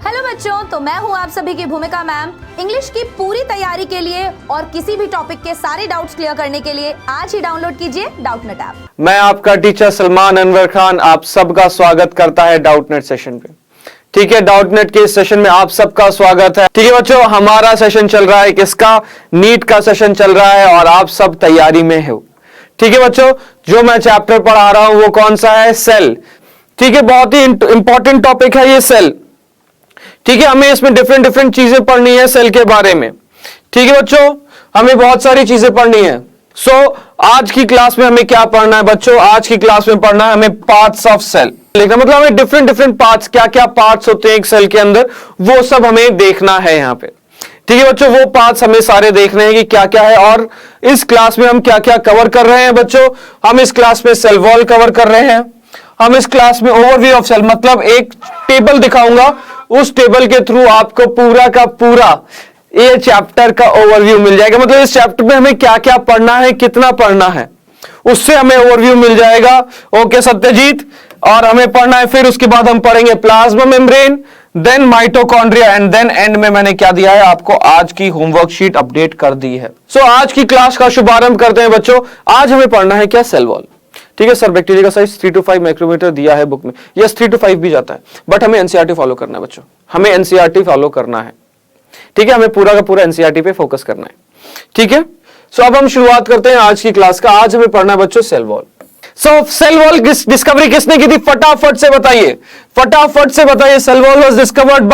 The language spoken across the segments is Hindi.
हेलो बच्चों, तो मैं हूं आप सभी की भूमिका मैम। इंग्लिश की पूरी तैयारी के लिए और किसी भी टॉपिक के सारे डाउट्स क्लियर करने के लिए आज ही डाउनलोड कीजिए डाउटनेट ऐप। मैं आपका टीचर सलमान अनवर खान आप सबका स्वागत करता है डाउटनेट सेशन पे। ठीक है, डाउटनेट के इस सेशन में आप सबका स्वागत है। ठीक है बच्चों, हमारा सेशन चल रहा है किसका? नीट का सेशन चल रहा है और आप सब तैयारी में हो। ठीक है बच्चों, जो मैं चैप्टर पढ़ा रहा हूं वो कौन सा है? सेल। ठीक है, बहुत ही इंपॉर्टेंट टॉपिक है ये सेल। ठीक है, हमें इसमें डिफरेंट चीजें पढ़नी है सेल के बारे में। ठीक है बच्चों, हमें बहुत सारी चीजें पढ़नी है। आज की क्लास में हमें क्या पढ़ना है बच्चों? आज की क्लास में पढ़ना है हमें पार्ट्स ऑफ सेल। लेकिन मतलब हमें डिफरेंट पार्ट्स, क्या क्या पार्ट्स होते हैं एक सेल के अंदर, वो सब हमें देखना है यहाँ पे। ठीक है बच्चों, वो पार्ट्स हमें सारे देखने हैं कि क्या क्या है। और इस क्लास में हम क्या क्या कवर कर रहे हैं बच्चों? हम इस क्लास में सेल वॉल कवर कर रहे हैं। हम इस क्लास में ओवरव्यू ऑफ सेल, मतलब एक टेबल दिखाऊंगा, उस टेबल के थ्रू आपको पूरा का पूरा ये चैप्टर का ओवरव्यू मिल जाएगा। मतलब इस चैप्टर में हमें क्या क्या पढ़ना है, कितना पढ़ना है, उससे हमें ओवरव्यू मिल जाएगा। ओके सत्यजीत, और हमें पढ़ना है, फिर उसके बाद हम पढ़ेंगे plasma membrane, then mitochondria and then end में मैंने क्या दिया है आपको? आज की होमवर्क शीट अपडेट कर दी है। आज की क्लास का शुभारंभ करते हैं बच्चों। आज हमें पढ़ना है क्या? Cell wall. ठीक है सर, बैक्टीरिया का साइज 3 to 5 माइक्रोमीटर दिया है बुक में। यस, 3 to 5 भी जाता है, बट हमें एनसीईआरटी फॉलो करना है बच्चों। हमें एनसीईआरटी फॉलो करना है। ठीक है, हमें पूरा का पूरा एनसीईआरटी पे फोकस करना है। ठीक है, अब हम शुरुआत करते हैं आज की क्लास का। आज हमें पढ़ना है बच्चों cell wall. Cell wall discovery किसने की थी? फटाफट से बताइए, फटाफट से बताइए। Cell wall was discovered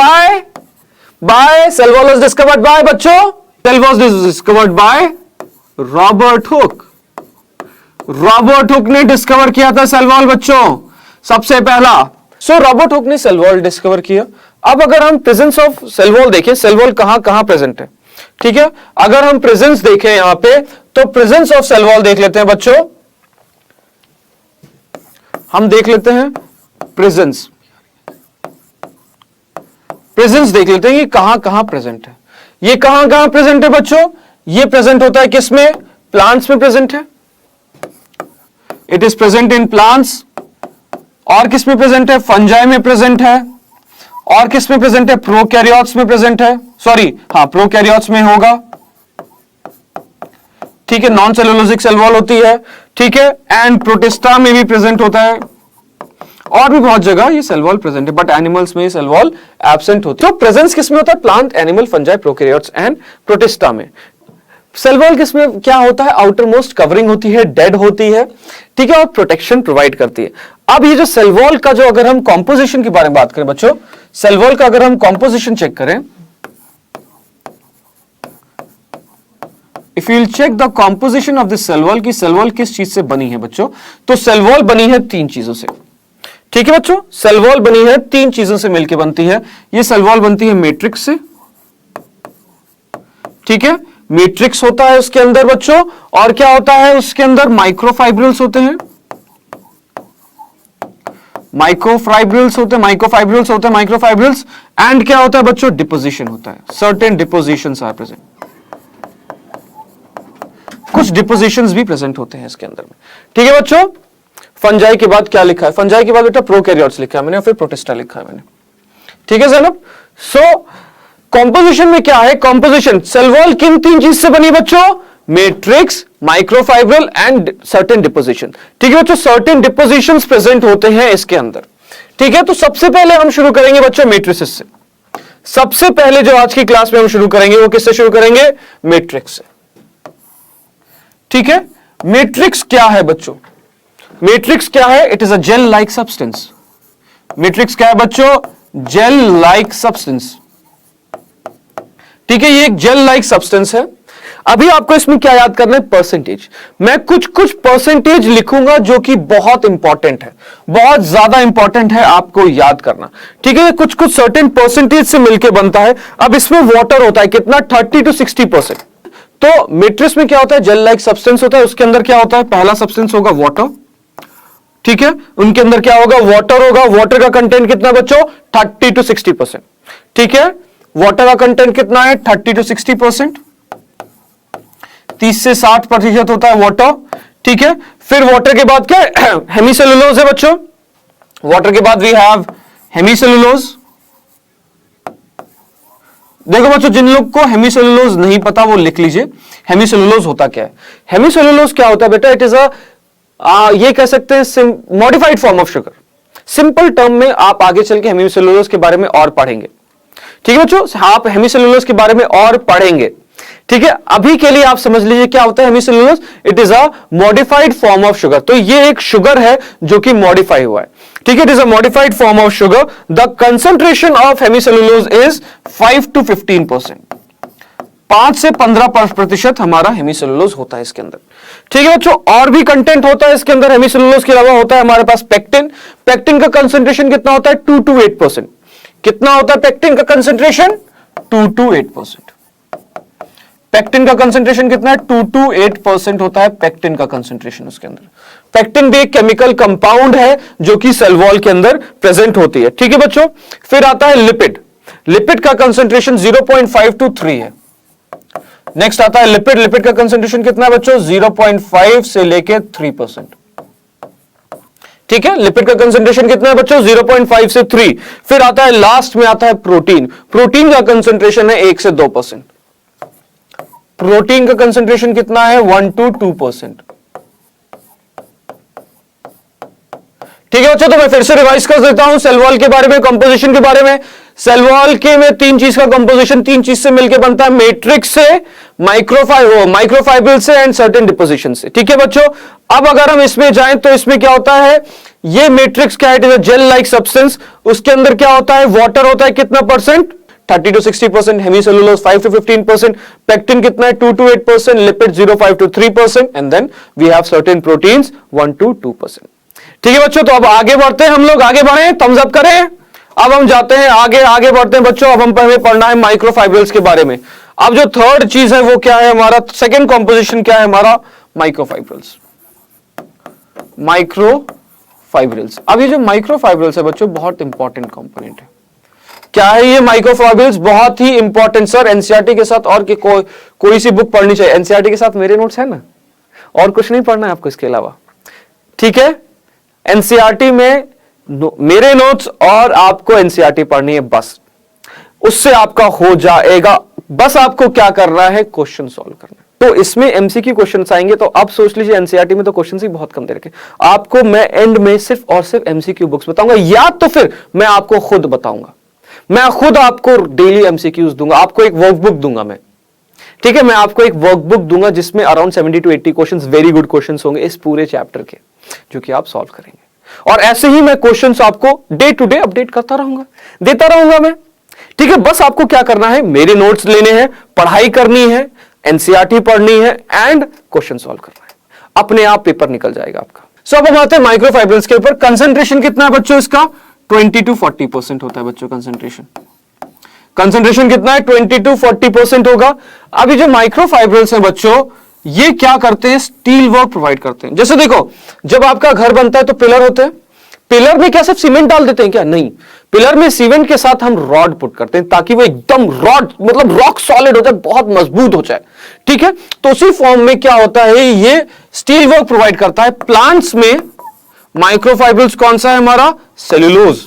by cell wall was discovered by बच्चों, cell wall was discovered by Robert Hooke. Robert Hooke ने डिस्कवर किया था सेल वॉल बच्चों, सबसे पहला। रॉबर्ट हुक ने सेल वॉल डिस्कवर किया। अब अगर हम प्रेजेंस ऑफ सेल वॉल देखें, सेल वॉल कहां कहां प्रेजेंट है। ठीक है, अगर हम प्रेजेंस देखें यहां पे, तो प्रेजेंस ऑफ सेल वॉल देख लेते हैं बच्चों। हम देख लेते हैं प्रेजेंस देख लेते हैं कि कहां कहां प्रेजेंट है। ये कहां कहां प्रेजेंट है बच्चों? ये प्रेजेंट होता है किसमें? प्लांट्स में प्रेजेंट है। It is present in plants. और किस में प्रेजेंट है? फंजाई में प्रेजेंट है। और किस में प्रेजेंट है? प्रोकैरियोट्स में प्रेजेंट है। सॉरी, हाँ, प्रोकैरियोट्स में होगा। ठीक है, नॉन सेलुलोजिक सेल वॉल होती है। ठीक है, एंड प्रोटिस्टा में भी प्रेजेंट होता है। और भी बहुत जगह ये सेल वॉल प्रेजेंट है, बट एनिमल्स में ये सेल वॉल एब्सेंट होती है। तो प्रेजेंस किस में होता है? Plant, animal, fungi, prokaryotes and protista में। सेल वॉल किसमें क्या होता है? आउटर मोस्ट कवरिंग होती है, डेड होती है। ठीक है, और प्रोटेक्शन प्रोवाइड करती है। अब ये जो सेल वॉल का जो अगर हम कॉम्पोजिशन के बारे में बात करें बच्चों, सेल वॉल का अगर हम कॉम्पोजिशन चेक करें, if you will check the composition of this cell wall, की सेल वॉल किस चीज से बनी है बच्चों, तो सेल वॉल बनी है 3 चीजों से। ठीक है बच्चों, सेल वॉल बनी है 3 चीजों से मिलकर बनती है। ये सेल वॉल बनती है मैट्रिक्स से। ठीक है, मैट्रिक्स होता है उसके अंदर बच्चों, और क्या होता है उसके अंदर? माइक्रोफाइब्रिल्स होते हैं। माइक्रोफाइब्रिल्स होते हैं माइक्रोफाइब्रिल्स। एंड क्या होता है बच्चों? डिपोजिशन होता है। Certain depositions are present. कुछ डिपोजिशंस भी प्रेजेंट होते हैं इसके अंदर में। ठीक है बच्चों, फंजाई के बाद क्या लिखा है? फंजाई के बाद बेटा प्रोकैरियोट्स लिखा है मैंने, और फिर प्रोटिस्टा लिखा है मैंने। ठीक है ज़ैनब? कॉम्पोजिशन में क्या है? कॉम्पोजिशन, सेल वॉल किन 3 चीज से बनी बच्चों? Matrix, microfibril and certain deposition. ठीक है बच्चों, सर्टेन डिपोजिशंस प्रेजेंट होते हैं इसके अंदर। ठीक है, तो सबसे पहले हम शुरू करेंगे बच्चों मैट्रिसेस से। सबसे पहले जो आज की क्लास में हम शुरू करेंगे वो किससे शुरू करेंगे? मैट्रिक्स से। ठीक है, मैट्रिक्स क्या है बच्चों? मैट्रिक्स क्या है? It is a gel like substance. Matrix क्या है बच्चों? Gel like substance. ठीक है, ये एक जेल लाइक सब्सटेंस है। अभी आपको इसमें क्या याद करना है? परसेंटेज। मैं कुछ परसेंटेज लिखूंगा जो कि बहुत इंपॉर्टेंट है, बहुत ज्यादा इंपॉर्टेंट है आपको याद करना। ठीक है, कुछ सर्टेन परसेंटेज से मिलकर बनता है। अब इसमें वाटर होता है कितना? 30 to 60%। तो मैट्रिक्स में क्या होता है? जेल लाइक सब्सटेंस होता है। उसके अंदर क्या होता है? पहला सब्सटेंस होगा वाटर। ठीक है, उनके अंदर क्या होगा? वाटर होगा। वाटर का कंटेंट कितना बच्चों? 30 to 60%। ठीक है, वाटर का कंटेंट कितना है? 30 to 60%। 30 से 60% होता है वाटर। ठीक है, फिर वाटर के बाद क्या है? हेमीसेलुलोज है बच्चों। वाटर के बाद वी हैव हेमीसेलुलोज। देखो बच्चों, जिन लोग को हेमीसेलुलोज नहीं पता वो लिख लीजिए, हेमीसेलुलोज होता क्या है। हेमीसेलुलोज क्या होता है बेटा, इट इज ये कह सकते हैं modified form of sugar. Simple term में आप आगे चल के हेमीसेलुलोज के बारे में और पढ़ेंगे, ठीक है बच्चों, आप हेमीसेलुलोज के बारे में और पढ़ेंगे, ठीक है। अभी के लिए आप समझ लीजिए क्या होता है hemicellulose, it is a modified form of sugar. तो ये एक शुगर है जो कि मॉडिफाई हुआ है, ठीक है, it is a modified form of sugar. The concentration of hemicellulose is 5 to 15%, 5 से 15% हमारा हेमीसेलुलोज होता है इसके अंदर, ठीक है बच्चों। और भी कंटेंट होता है इसके अंदर, हेमीसेलुलोज के अलावा होता है हमारे पास पेक्टिन। पेक्टिन का कंसेंट्रेशन कितना होता है, 2 to 8%। कितना होता है पेक्टिन का कंसेंट्रेशन, 2 to 8%। पेक्टिन का कंसेंट्रेशन कितना है, 2 to 8% होता है पेक्टिन का कंसेंट्रेशन उसके अंदर। पेक्टिन भी एक केमिकल कंपाउंड है जो कि सेल वॉल के अंदर प्रेजेंट होती है, ठीक है बच्चों। फिर आता है लिपिड। लिपिड का कंसेंट्रेशन 0.5 to 3 है। नेक्स्ट आता है लिपिड। लिपिड का कंसेंट्रेशन कितना है बच्चों, 0.5 से लेके 3%, ठीक है। लिपिड का कंसेंट्रेशन कितना है बच्चों, 0.5 से 3। फिर आता है लास्ट में आता है प्रोटीन। प्रोटीन का कंसेंट्रेशन है 1 से 2%। प्रोटीन का कंसेंट्रेशन कितना है, 1 to 2%, ठीक है बच्चों। तो मैं फिर से रिवाइज कर देता हूं सेल वॉल के बारे में, कंपोजिशन के बारे में। सेल वॉल के में 3 चीज का कंपोजिशन 3 चीज से मिलकर बनता है, मैट्रिक्स से, माइक्रोफाइब्रिल से एंड सर्टेन डिपोजिशन से, ठीक है बच्चों। अब अगर हम इसमें जाएं तो इसमें क्या होता है, ये मैट्रिक्स क्या है, जेल लाइक सब्सटेंस। उसके अंदर क्या होता है, वाटर होता है कितना percent, 30 to 60%, hemicellulose 5 to 15%, pectin कितना है 2 to 8%, lipid 0.5 to 3%, and then we have certain proteins 1 to 2%, ठीक है बच्चों। तो अब आगे बढ़ते हैं हम लोग, आगे बढ़े, थम्स अप करें। अब हम जाते हैं आगे बढ़ते हैं बच्चों। अब हम पहले पढ़ना है माइक्रोफाइब्रिल्स के बारे में। अब जो थर्ड चीज है वो क्या है हमारा, सेकेंड कॉम्पोजिशन क्या है हमारा, माइक्रोफाइब्रिल्स। माइक्रोफाइब्रिल्स। अब ये जो माइक्रोफाइब्रिल्स है बच्चों, बहुत इंपॉर्टेंट कंपोनेंट है। क्या है ये माइक्रोफाइब्रिल्स, बहुत ही इंपॉर्टेंट सर। एनसीईआरटी के साथ और कोई सी बुक पढ़नी चाहिए। एनसीईआरटी के साथ मेरे नोट्स है ना, और कुछ नहीं पढ़ना है आपको इसके अलावा, ठीक है। एनसीईआरटी में मेरे नोट्स और आपको एनसीईआरटी पढ़नी है बस, उससे आपका हो जाएगा। बस आपको क्या करना है, क्वेश्चन सॉल्व करना है। तो इसमें एमसीक्यू क्वेश्चंस आएंगे। तो अब सोच लीजिए एनसीईआरटी में तो क्वेश्चंस ही बहुत कम दे रखे। आपको मैं एंड में सिर्फ और सिर्फ एमसीक्यू बुक्स बताऊंगा, या तो फिर मैं आपको खुद बताऊंगा, मैं खुद आपको डेली एमसीक्यूज दूंगा, आपको एक वर्कबुक दूंगा मैं, ठीक है। मैं आपको एक वर्कबुक दूंगा जिसमें around 70 to 80 questions, very good questions होंगे इस पूरे चैप्टर के, जो कि आप सॉल्व करेंगे। और ऐसे ही मैं क्वेश्चंस आपको डे टू डे अपडेट करता रहूंगा, देता रहूंगा मैं, ठीक है। बस आपको क्या करना है, मेरे नोट्स लेने हैं, पढ़ाई करनी है, एनसीईआरटी पढ़नी है एंड क्वेश्चन सॉल्व करना है, अपने आप पेपर निकल जाएगा आपका। सो अब हम आते हैं माइक्रोफाइब्रिल्स के ऊपर। कंसंट्रेशन कितना है बच्चों इसका, 20 to 40% होता है बच्चों कंसंट्रेशन। कंसंट्रेशन कितना है, 20 to 40% होगा। अभी जो माइक्रोफाइब्रिल्स हैं बच्चों, ये क्या करते हैं, स्टील वर्क प्रोवाइड करते हैं। जैसे देखो, जब आपका घर बनता है तो पिलर होते हैं, पिलर में क्या सिर्फ सीमेंट डाल देते हैं क्या, नहीं, पिलर में सीमेंट के साथ हम रॉड पुट करते हैं ताकि वो एकदम रॉड मतलब रॉक सॉलिड हो जाए, बहुत मजबूत हो जाए, ठीक है। तो उसी फॉर्म में क्या होता है, ये स्टील वर्क प्रोवाइड करता है। प्लांट्स में माइक्रोफाइब्रिल्स कौन सा है हमारा, सेल्यूलोज।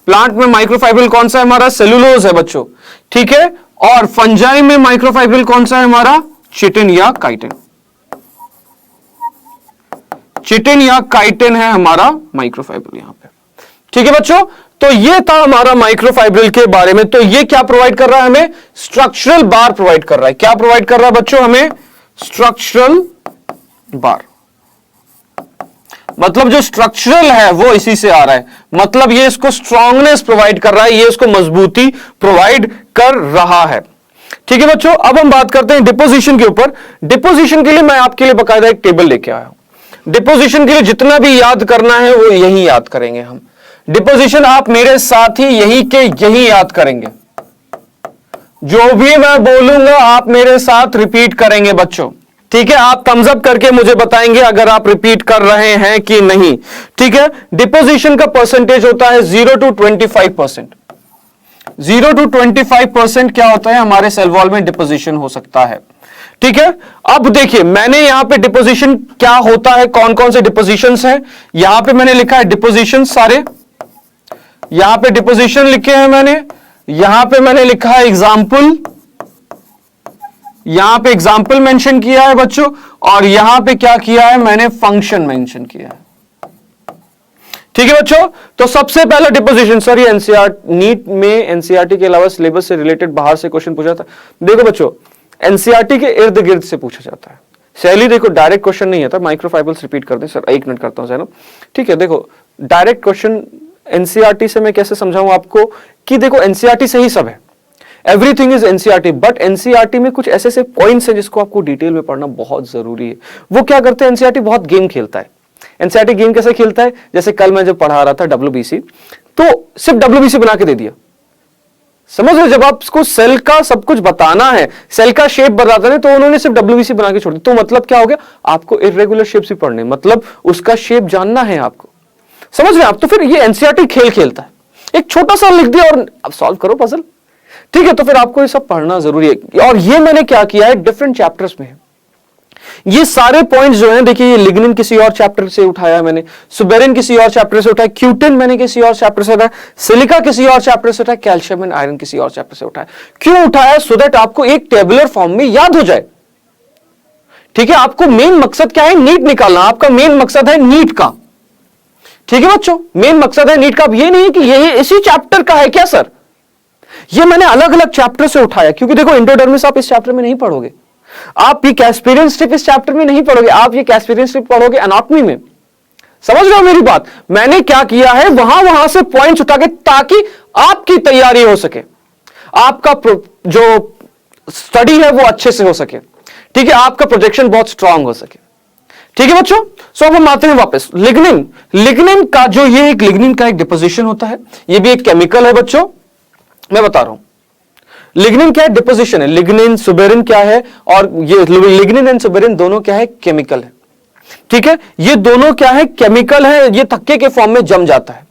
प्लांट में माइक्रोफाइब्रिल कौन सा है हमारा, सेल्यूलोज है बच्चों, ठीक है। और फंजाई में माइक्रोफाइब्रिल कौन सा है हमारा, चिटिन या काइटिन। चिटिन या काइटिन है हमारा माइक्रोफाइब्रिल यहां पे, ठीक है बच्चों। तो ये था हमारा माइक्रोफाइब्रिल के बारे में। तो ये क्या प्रोवाइड कर रहा है हमें, स्ट्रक्चरल बार प्रोवाइड कर रहा है। क्या प्रोवाइड कर रहा है बच्चों हमें, स्ट्रक्चरल बार। मतलब जो स्ट्रक्चरल है वो इसी से आ रहा है, मतलब ये इसको स्ट्रांगनेस प्रोवाइड कर रहा है, ये इसको मजबूती प्रोवाइड कर रहा है, ठीक है बच्चों। अब हम बात करते हैं डिपोजिशन के ऊपर। डिपोजिशन के लिए मैं आपके लिए बकायदा एक टेबल लेके आया हूं। डिपोजिशन के लिए जितना भी याद करना है वो यही याद करेंगे हम। डिपोजिशन आप मेरे साथ ही यही के यही याद करेंगे, जो भी मैं बोलूंगा आप मेरे साथ रिपीट करेंगे बच्चों, ठीक है। आप थम्स अप करके मुझे बताएंगे अगर आप रिपीट कर रहे हैं कि नहीं, ठीक है। डिपोजिशन का परसेंटेज होता है 0 to 25%। 0 to 25% क्या होता है हमारे सेल वॉल में डिपोजिशन हो सकता है, ठीक है। अब देखिए मैंने यहां पे डिपोजिशन क्या होता है, कौन कौन से डिपोजिशंस हैं, यहां पे मैंने लिखा है डिपोजिशन सारे, यहां पे डिपोजिशन लिखे हैं मैंने, यहां पे मैंने लिखा है एग्जाम्पल, यहां पे एग्जाम्पल मेंशन किया है बच्चों, और यहां पे क्या किया है मैंने, फंक्शन मेंशन किया है। ठीक है बच्चों, तो सबसे पहला डिपोजिशन, सर ये एनसीआर नीट में एनसीईआरटी के अलावा सिलेबस से रिलेटेड बाहर से क्वेश्चन पूछा था। देखो बच्चों, एनसीईआरटी के इर्द गिर्द से पूछा जाता है। शैली देखो डायरेक्ट क्वेश्चन नहीं आता, माइक्रोफाइबल्स रिपीट कर दें सर, 1 मिनट करता हूं सर। ठीक है, देखो डायरेक्ट क्वेश्चन एनसीईआरटी से मैं कैसे समझाऊं आपको कि देखो एनसीईआरटी से ही सब है, everything is NCERT, but NCERT में कुछ ऐसे पॉइंट्स हैं जिसको आपको डिटेल में पढ़ना बहुत जरूरी है। वो क्या करते हैं, एनसीईआरटी बहुत गेम खेलता है। एनसीईआरटी गेम कैसे खेलता है, जैसे कल मैं जब पढ़ा रहा था डब्ल्यूबीसी, तो सिर्फ डब्ल्यूबीसी बना के दे दिया। समझ रहे, जब आपको सेल का सब कुछ बताना है, सेल का शेप बताना है, तो उन्होंने सिर्फ डब्ल्यूबीसी बना के छोड़ दिया। तो मतलब क्या हो गया, आपको इर्रेगुलर शेप्स भी पढ़ने, मतलब उसका शेप जानना है आपको। समझ रहे आप, तो फिर ये एनसीईआरटी खेल खेलता है, एक छोटा सा लिख दिया और अब सॉल्व करो पजल। ठीक है, तो फिर आपको ये सब पढ़ना जरूरी है। और ये मैंने क्या किया है, डिफरेंट चैप्टर्स में ये सारे पॉइंट्स जो हैं, देखिए ये लिग्निन किसी और चैप्टर से उठाया मैंने, सुबेरिन किसी और चैप्टर से उठाया, क्यूटिन मैंने किसी और चैप्टर से उठाया, सिलिका किसी और चैप्टर से उठाया, कैल्शियम एंड आयरन किसी और चैप्टर से उठाया। क्यों उठाया, सो दैट आपको एक टेबुलर फॉर्म में याद हो जाए। ठीक है, आपको मेन मकसद क्या है, नीट निकालना, आपका मेन मकसद है नीट का। ठीक है बच्चों, मेन मकसद है नीट का। अब ये नहीं कि ये इसी चैप्टर का है क्या सर, ये मैंने अलग अलग चैप्टर से उठाया, क्योंकि देखो एंडोडर्मिस आप इस चैप्टर में नहीं पढ़ोगे, आप ये कैस्पेरियन स्ट्रिप इस चैप्टर में नहीं पढ़ोगे, आप ये कैस्पेरियन स्ट्रिप पढ़ोगे एनाटॉमी में। समझ रहे हो मेरी बात, मैंने क्या किया है, वहां से पॉइंट्स उठा के, ताकि आपकी तैयारी हो सके, आपका जो स्टडी है वो अच्छे से हो सके। ठीक है, आपका प्रोजेक्शन बहुत स्ट्रांग हो सके। ठीक है बच्चों, सो अब हम आते हैं वापस लिग्निन। लिग्निन का जो ये एक लिग्निन का एक डिपोजिशन होता है, ये भी एक केमिकल है बच्चों, मैं बता रहा हूं। लिग्निन क्या है, डिपोजिशन है। लिग्निन सुबेरिन क्या है, और ये लिग्निन एंड सुबेरिन दोनों क्या है, केमिकल है। ठीक है, ये दोनों क्या है, केमिकल है, ये थक्के के फॉर्म में जम जाता है।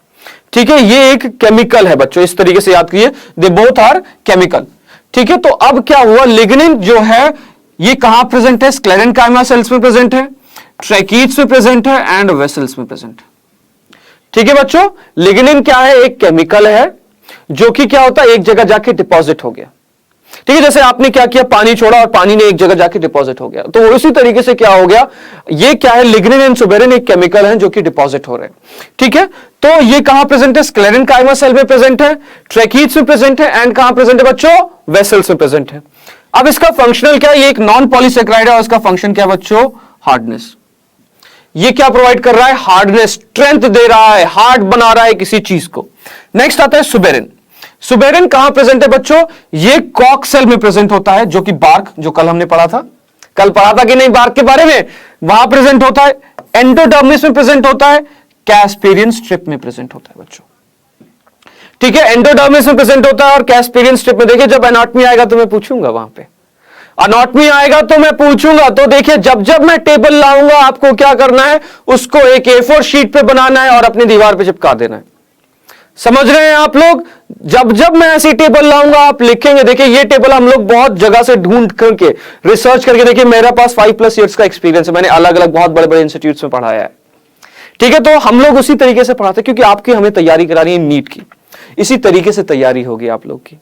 ठीक है, ये एक केमिकल है बच्चों, इस तरीके से याद कीजिए, दे बोथ आर केमिकल। ठीक है, तो अब क्या हुआ, लिग्निन जो है ये कहां प्रेजेंट है, स्क्लेरेनकाइमा सेल्स में प्रेजेंट है, ट्रैकीट्स में प्रेजेंट है एंड वेसल्स में प्रेजेंट है। ठीक है बच्चों, लिग्निन क्या है, एक केमिकल है जो कि क्या होता है, एक जगह जाके डिपॉजिट हो गया। ठीक है, जैसे आपने क्या किया, पानी छोड़ा और पानी ने एक जगह जाके डिपॉजिट हो गया, तो उसी तरीके से क्या हो गया, ये क्या है, लिग्निन एंड सुबेरिन एक केमिकल है जो कि डिपॉजिट हो रहे हैं। ठीक है, तो ये कहां प्रेजेंट है, स्क्लेरेनकाइमा सेल में प्रेजेंट है, ट्रैकीट्स में प्रेजेंट है एंड कहां प्रेजेंट है बच्चों, वेसल्स में प्रेजेंट है। अब इसका फंक्शनल क्या है, ये एक नॉन पॉलीसेक्राइड है और इसका फंक्शन क्या है बच्चों, हार्डनेस। ये क्या प्रोवाइड कर रहा है, हार्डनेस, स्ट्रेंथ दे रहा है, हार्ड बना रहा है किसी चीज को। नेक्स्ट आता है सुबेरिन। सुबेरिन कहां प्रेजेंट है बच्चों, ये कॉक सेल में प्रेजेंट होता है, जो कि बार्क, जो कल हमने पढ़ा था, कल पढ़ा था कि नहीं बार्क के बारे में, वहां प्रेजेंट होता है, एंडोडर्मिस में प्रेजेंट होता है, कैस्पेरियन स्ट्रिप में प्रेजेंट होता है बच्चों। ठीक है, एंडोडर्मिस में प्रेजेंट होता है और कैस्पेरियन स्ट्रिप में। देखिए जब एनाटॉमी आएगा तो मैं पूछूंगा, वहां पे एनाटॉमी आएगा तो मैं पूछूंगा, तो देखिए जब जब मैं टेबल लाऊंगा आपको क्या करना है, उसको एक A4 शीट पे बनाना है और अपनी दीवार पे चिपका देना है। समझ रहे हैं आप लोग, जब जब मैं ऐसी टेबल लाऊंगा आप लिखेंगे। देखिए ये टेबल हम लोग बहुत जगह से ढूंढ करके, रिसर्च करके, देखिए मेरे पास 5+ ईयर्स का एक्सपीरियंस है, मैंने अलग अलग बहुत बड़े बड़े इंस्टीट्यूट्स में पढ़ाया है। ठीक है, तो हम लोग उसी तरीके से पढ़ाते हैं, क्योंकि आपकी हमें तैयारी करानी है नीट की, इसी तरीके से तैयारी होगी आप लोग की।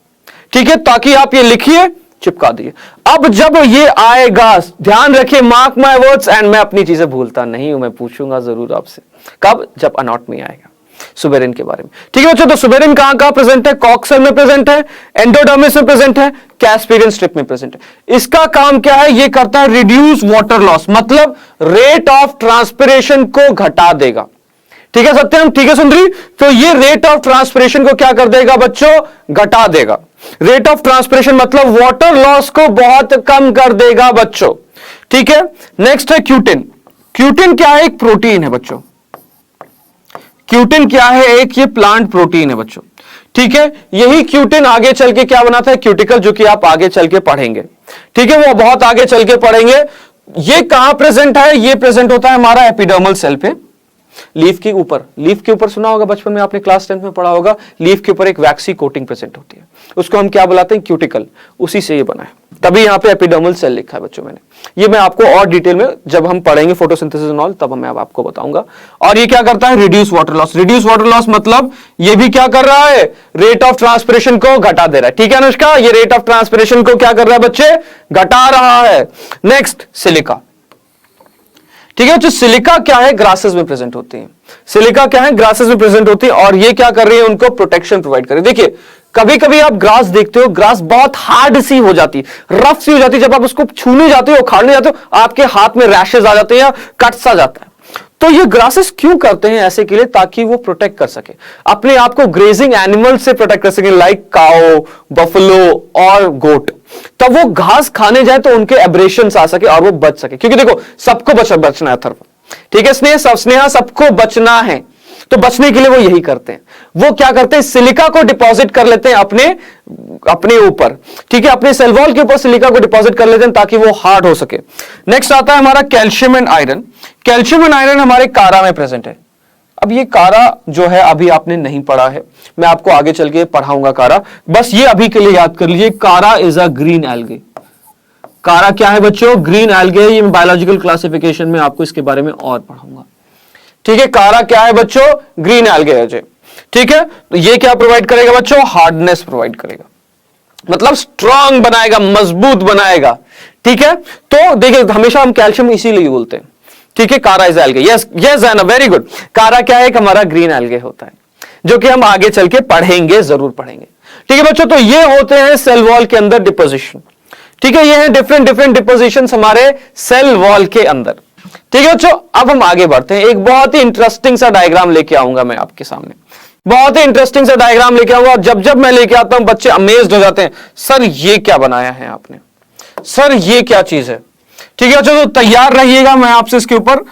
ठीक है, ताकि आप ये लिखिए, चिपका दिए। अब जब ये आएगा, ध्यान रखिए, मार्क माय वर्ड्स, एंड मैं अपनी चीजें भूलता नहीं हूं, मैं पूछूंगा जरूर आपसे, कब, जब एनाटॉमी आएगा सुबेरिन के बारे में। ठीक है बच्चों, तो सुबेरिन कहां कहां प्रेजेंट है, कॉक सेल में प्रेजेंट है, एंडोडर्मिस में प्रेजेंट है, कैस्पेरियन स्ट्रिप में प्रेजेंट है। इसका काम क्या है, ये करता है रिड्यूस वाटर लॉस, मतलब रेट ऑफ ट्रांसपिरेशन को घटा देगा। ठीक है सत्यम, ठीक है सुंदरी, तो ये रेट ऑफ ट्रांसपिरेशन को क्या कर देगा बच्चों, घटा देगा। रेट ऑफ ट्रांसपिरेशन मतलब वाटर लॉस को बहुत कम कर देगा बच्चों। ठीक है, नेक्स्ट है क्यूटिन। क्यूटिन क्या है, एक प्रोटीन है बच्चों। क्यूटिन क्या है, एक ये प्लांट प्रोटीन है बच्चों। ठीक है, यही क्यूटिन आगे चल के क्या बनाता है, क्यूटिकल, जो कि आप आगे चल के पढ़ेंगे। ठीक है, वो बहुत आगे चल के पढ़ेंगे। ये कहां प्रेजेंट है, ये प्रेजेंट होता है हमारा एपिडर्मल सेल पे। लीफ के ऊपर सुना होगा, बचपन में आपने क्लास 10th में पढ़ा होगा, लीफ के ऊपर एक वैक्सी कोटिंग प्रेजेंट होती है, उसको हम क्या बुलाते हैं, क्यूटिकल, उसी से ये बना है, तभी यहाँ पे एपिडर्मल सेल लिखा है बच्चों मैंने। ये मैं आपको और डिटेल में जब हम पढ़ेंगे फोटोसिंथेसिस एंड ऑल तब मैं आपको बताऊंगा। और ये क्या करता है, reduce water loss. Reduce water loss मतलब ये भी क्या कर रहा है, रेट ऑफ ट्रांसपिरेशन को घटा दे रहा है। ठीक है अनुष्का, ये रेट ऑफ ट्रांसपिरेशन को क्या कर रहा है बच्चे, घटा रहा है। Next silica. ठीक है, जो सिलिका क्या है, ग्रासेस में प्रेजेंट होती है। सिलिका क्या है, ग्रासेस में प्रेजेंट होती है, और ये क्या कर रही है, उनको प्रोटेक्शन प्रोवाइड कर रही है। देखिए कभी कभी आप ग्रास देखते हो, ग्रास बहुत हार्ड सी हो जाती है, रफ सी हो जाती है, जब आप उसको छूने जाते हो, उखाड़ने जाते हो, आपके हाथ में रैशेस आ जाते हैं या कट्स आ जाता है। तो ये ग्रासेस क्यों करते हैं ऐसे के लिए, ताकि वो प्रोटेक्ट कर सके अपने आप को, ग्रेजिंग एनिमल से प्रोटेक्ट कर सके, लाइक काओ, बफलो और गोट। तब वो घास खाने जाए तो उनके एब्रेशंस आ सके और वो बच सके, क्योंकि देखो सबको बचना है अथर्व, ठीक है, स्नेहा सबको बचना है, तो बचने के लिए वो यही करते हैं। वो क्या करते हैं, सिलिका को डिपॉजिट कर लेते हैं अपने ऊपर, ठीक है, अपने सेल वॉल के ऊपर सिलिका को डिपॉजिट कर लेते हैं ताकि वो हार्ड हो सके। नेक्स्ट आता है हमारा calcium and iron. Calcium and iron हमारे कारा में प्रेजेंट है। अब ये कारा जो है अभी आपने नहीं पढ़ा है, मैं आपको आगे चल के पढ़ाऊंगा कारा, बस ये अभी के लिए याद कर लीजिए, कारा इज अ ग्रीन एल्गे। कारा क्या है बच्चों, ग्रीन एल्गे। ये बायोलॉजिकल क्लासिफिकेशन में आपको इसके बारे में और पढ़ाऊंगा। ठीक है, कारा क्या है बच्चों, ग्रीन एल्गे है। ठीक है, तो ये क्या प्रोवाइड करेगा बच्चों, हार्डनेस प्रोवाइड करेगा, मतलब स्ट्रांग बनाएगा, मजबूत बनाएगा। ठीक है, तो देखिए हमेशा हम कैल्शियम इसीलिए बोलते हैं। ठीक है, कारा इज एल्गे, यस यस है ना, वेरी गुड। कारा क्या है, हमारा ग्रीन एल्गे होता है, जो कि हम आगे चल के पढ़ेंगे, जरूर पढ़ेंगे। ठीक है बच्चों, तो ये होते हैं सेल वॉल के अंदर डिपोजिशन। ठीक है, ये है डिफरेंट डिपोजिशन हमारे सेल वॉल के अंदर। ठीक है बच्चों, अब हम आगे बढ़ते हैं। एक बहुत ही इंटरेस्टिंग सा डायग्राम लेके आऊंगा मैं आपके सामने, बहुत ही इंटरेस्टिंग सा डायग्राम लेके आऊंगा, और जब मैं लेके आता हूं बच्चे अमेज्ड हो जाते हैं, सर ये क्या बनाया है आपने, सर ये क्या चीज है। ठीक है बच्चों, तो तैयार रहिएगा, मैं आपसे इसके ऊपर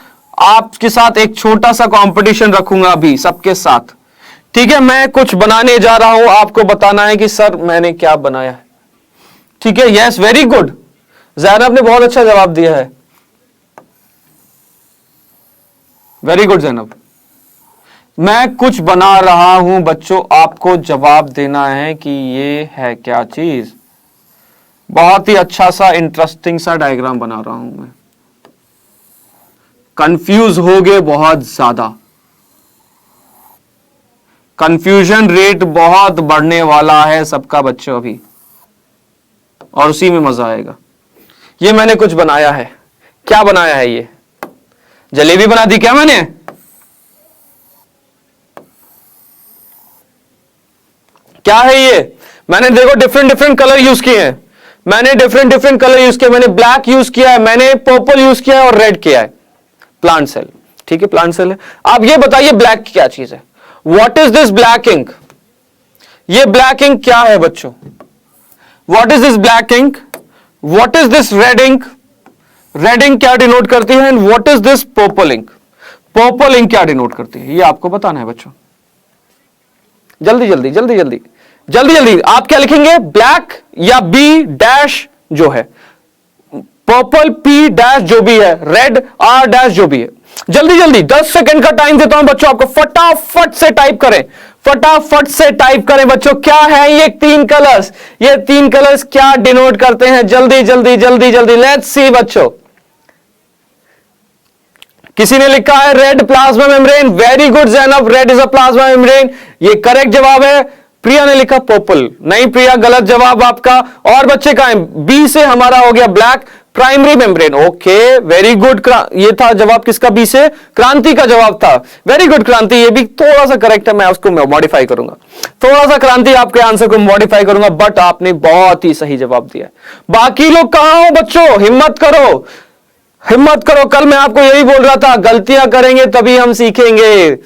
आपके साथ एक छोटा सा कंपटीशन रखूंगा अभी सबके साथ। ठीक है, मैं कुछ बनाने जा रहा हूं, आपको बताना है कि सर मैंने क्या बनाया है। ठीक है, यस वेरी गुड, जैनब ने बहुत अच्छा जवाब दिया है, वेरी गुड जैनब। मैं कुछ बना रहा हूं बच्चों, आपको जवाब देना है कि ये है क्या चीज। बहुत ही अच्छा सा इंटरेस्टिंग सा डायग्राम बना रहा हूं मैं, कंफ्यूज हो गए बहुत ज्यादा, कंफ्यूजन रेट बहुत बढ़ने वाला है सबका बच्चों अभी, और उसी में मजा आएगा। ये मैंने कुछ बनाया है, क्या बनाया है, ये जलेबी बना दी क्या मैंने, क्या है ये, मैंने देखो डिफरेंट कलर यूज किए हैं, मैंने डिफरेंट कलर यूज किया, मैंने ब्लैक यूज किया है, मैंने पर्पल यूज किया है और रेड किया है, प्लांट सेल। ठीक है, प्लांट सेल है। आप ये बताइए ब्लैक क्या चीज है, what is this black ink, ये ब्लैक इंक क्या है बच्चों, what is this black ink, what is this red ink, red ink क्या डिनोट करती है, and what is this purple ink, purple ink क्या डिनोट करती है, ये आपको बताना है बच्चों। जल्दी जल्दी जल्दी जल्दी जल्दी जल्दी, आप क्या लिखेंगे, ब्लैक या बी डैश जो है, पर्पल पी डैश जो भी है, रेड आर डैश जो भी है, जल्दी जल्दी 10 सेकंड का टाइम देता हूं बच्चों आपको, फटाफट से टाइप करें, फटाफट से टाइप करें बच्चों। क्या है ये तीन कलर्स, ये तीन कलर्स क्या डिनोट करते हैं, जल्दी जल्दी जल्दी जल्दी, लेट्स सी बच्चों। किसी ने लिखा है red plasma membrane, very good Zainab, red is a plasma membrane, ये करेक्ट जवाब है। प्रिया ने लिखा पर्पल, नहीं प्रिया गलत जवाब आपका। और बच्चे का बी से हमारा हो गया black, primary membrane, okay very good. ये था जवाब किसका, बी से, क्रांति का जवाब था, वेरी गुड क्रांति, ये भी थोड़ा सा करेक्ट है, मैं उसको मॉडिफाई करूंगा, थोड़ा सा क्रांति आपके आंसर को मॉडिफाई करूंगा, बट आपने बहुत ही सही जवाब दिया है। बाकी लोग कहां हो बच्चों, हिम्मत करो, हिम्मत करो, कल मैं आपको यही बोल रहा था, गलतियां करेंगे तभी हम सीखेंगे,